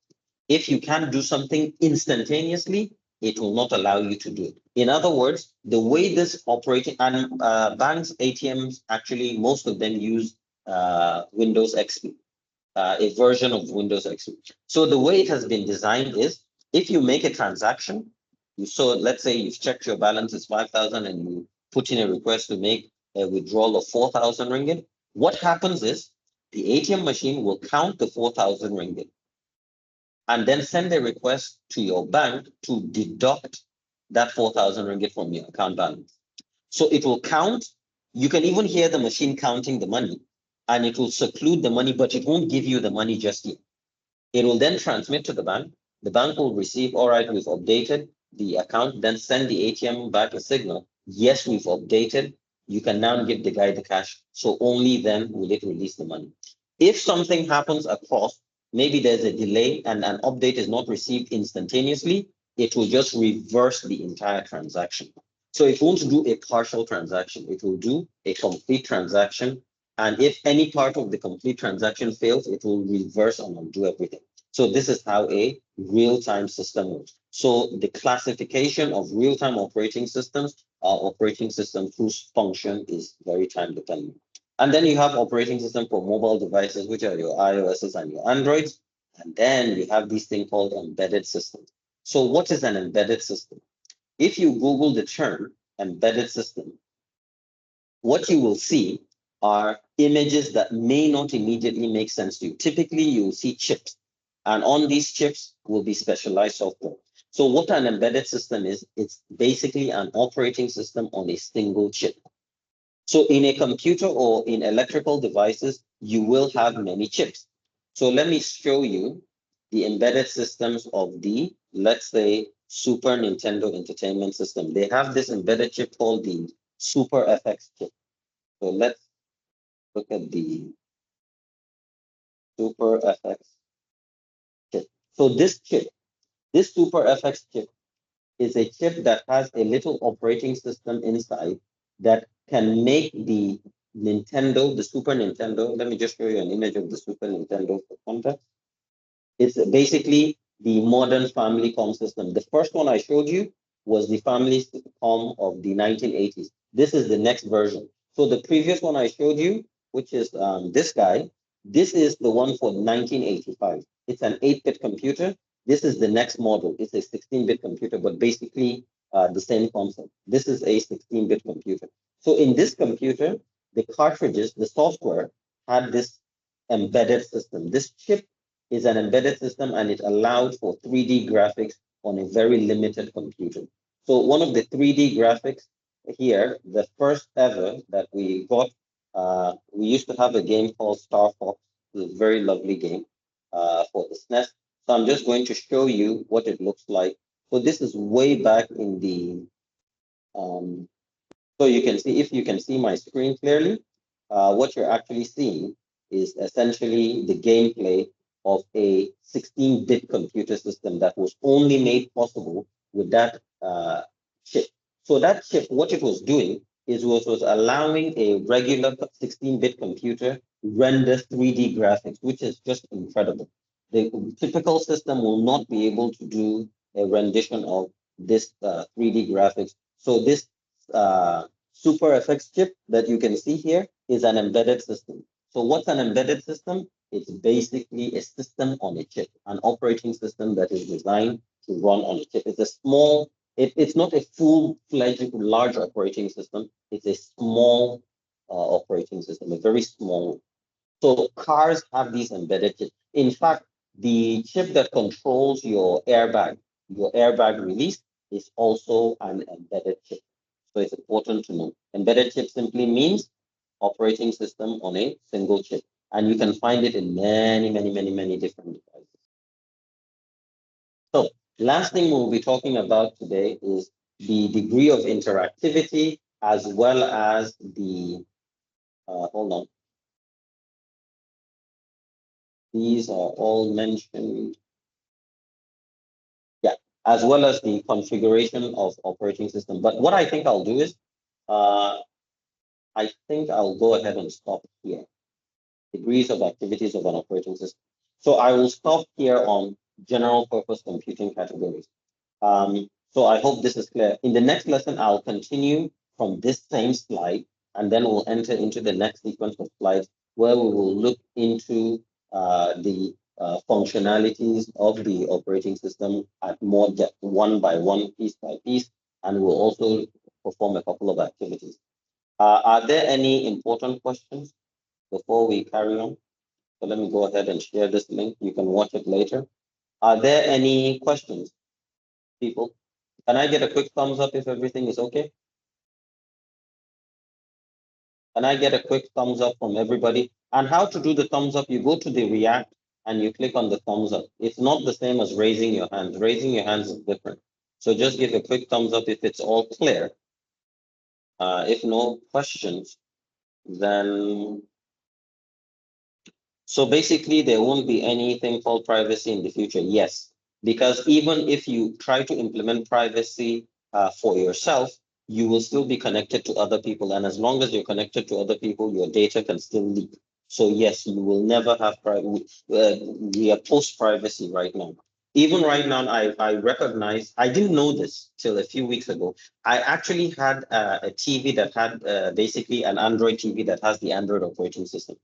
If you can't do something instantaneously, it will not allow you to do it. In other words, the way this operating, and banks, ATMs, actually, most of them use Windows XP, a version of Windows XP. So the way it has been designed is, if you make a transaction, let's say you've checked your balance is 5,000 and you put in a request to make a withdrawal of 4,000 ringgit. What happens is the ATM machine will count the 4,000 ringgit and then send a request to your bank to deduct that 4,000 ringgit from your account balance. So it will count. You can even hear the machine counting the money, and it will seclude the money, but it won't give you the money just yet. It will then transmit to the bank. The bank will receive, all right, we've updated the account, then send the ATM back a signal. Yes, we've updated. You can now give the guy the cash. So only then will it release the money. If something happens across, maybe there's a delay and an update is not received instantaneously, it will just reverse the entire transaction. So it won't do a partial transaction. It will do a complete transaction. And if any part of the complete transaction fails, it will reverse and undo everything. So this is how a real-time system works. So the classification of real-time operating systems are operating systems whose function is very time dependent. And then you have operating system for mobile devices, which are your iOSs and your Androids. And then you have this thing called embedded systems. So what is an embedded system? If you Google the term embedded system, what you will see are images that may not immediately make sense to you. Typically, you'll see chips, and on these chips will be specialized software. So what an embedded system is, it's basically an operating system on a single chip. So in a computer or in electrical devices, you will have many chips. So let me show you the embedded systems of the, let's say, Super Nintendo Entertainment System. They have this embedded chip called the Super FX chip. So let's look at the Super FX chip. So this Super FX chip is a chip that has a little operating system inside that can make the Nintendo, the Super Nintendo. Let me just show you an image of the Super Nintendo for context. It's basically the modern family com system. The first one I showed you was the family com of the 1980s. This is the next version. So the previous one I showed you, which is this guy, this is the one for 1985. It's an 8-bit computer. This is the next model. It's a 16-bit computer, but basically the same concept. This is a 16-bit computer. So in this computer, the cartridges, the software had this embedded system. This chip is an embedded system and it allowed for 3D graphics on a very limited computer. So one of the 3D graphics here, the first ever that we got, we used to have a game called Star Fox, a very lovely game for the SNES. So I'm just going to show you what it looks like. So this is way back in the, so you can see, if you can see my screen clearly, what you're actually seeing is essentially the gameplay of a 16-bit computer system that was only made possible with that chip. So that chip, what it was doing is was allowing a regular 16-bit computer render 3D graphics, which is just incredible. The typical system will not be able to do a rendition of this 3D graphics. So this Super FX chip that you can see here is an embedded system. So what's an embedded system? It's basically a system on a chip, an operating system that is designed to run on a chip. It's a small, it's not a full-fledged large operating system. It's a small operating system, a very small. So cars have these embedded chips. In fact, the chip that controls your airbag release is also an embedded chip. So it's important to know. Embedded chip simply means operating system on a single chip. And you can find it in many different devices. So last thing we'll be talking about today is the degree of interactivity as well as the, hold on. These are all mentioned. Yeah, as well as the configuration of operating system. But what I think I'll do is, I think I'll go ahead and stop here. Degrees of activities of an operating system. So I will stop here on general purpose computing categories. So I hope this is clear. In the next lesson, I'll continue from this same slide, and then we'll enter into the next sequence of slides where we will look into the functionalities of the operating system at more depth, one by one, piece by piece, and we'll also perform a couple of activities. Are there any important questions before we carry on? So let me go ahead and share this link. You can watch it later. Are there any questions, people? Can I get a quick thumbs up if everything is okay? Can I get a quick thumbs up from everybody? And how to do the thumbs up, you go to the React and you click on the thumbs up. It's not the same as raising your hands. Raising your hands is different. So just give a quick thumbs up if it's all clear. If no questions, then so basically there won't be anything called privacy in the future. Yes, because even if you try to implement privacy for yourself, you will still be connected to other people. And as long as you're connected to other people, your data can still leak. So yes, you will never have privacy. We are post-privacy right now. Even right now, I recognize, I didn't know this till a few weeks ago. I actually had a TV that had basically an Android TV that has the Android operating system.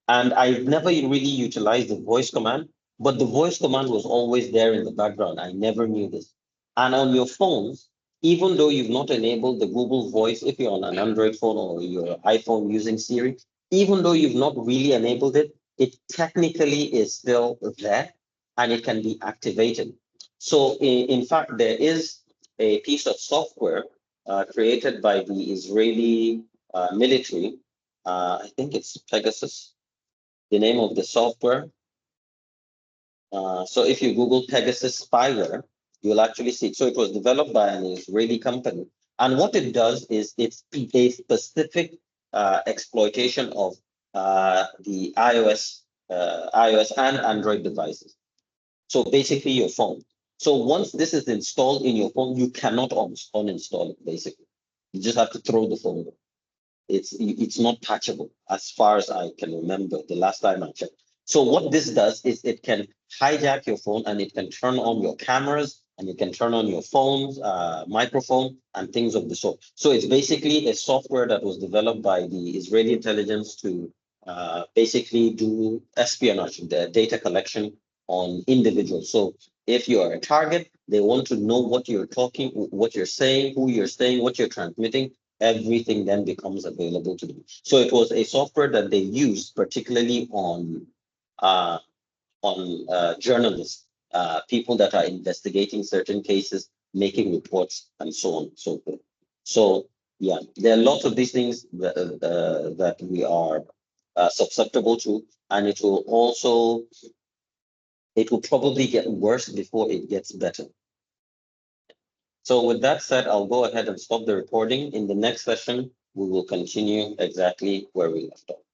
And I've never really utilized the voice command, but the voice command was always there in the background. I never knew this. And on your phones, even though you've not enabled the Google Voice, if you're on an Android phone or your iPhone using Siri, even though you've not really enabled it, it technically is still there and it can be activated. So in fact, there is a piece of software created by the Israeli military. I think it's Pegasus, the name of the software. So if you Google Pegasus spyware, you'll actually see it. So it was developed by an Israeli company. And what it does is it's a specific exploitation of the iOS and Android devices. So basically your phone. So once this is installed in your phone, you cannot uninstall it, basically. You just have to throw the phone away. It's not patchable as far as I can remember the last time I checked. So what this does is it can hijack your phone and it can turn on your cameras and it can turn on your phone's microphone and things of the sort. So it's basically a software that was developed by the Israeli intelligence to basically do espionage, the data collection on individuals. So if you are a target, they want to know what you're talking, what you're saying, who you're saying, what you're transmitting. Everything then becomes available to them. So it was a software that they used particularly uh, on journalists, people that are investigating certain cases, making reports, and so on and so forth. So yeah, there are lots of these things that we are susceptible to, and it will probably get worse before it gets better. So with that said, I'll go ahead and stop the recording. In the next session, we will continue exactly where we left off.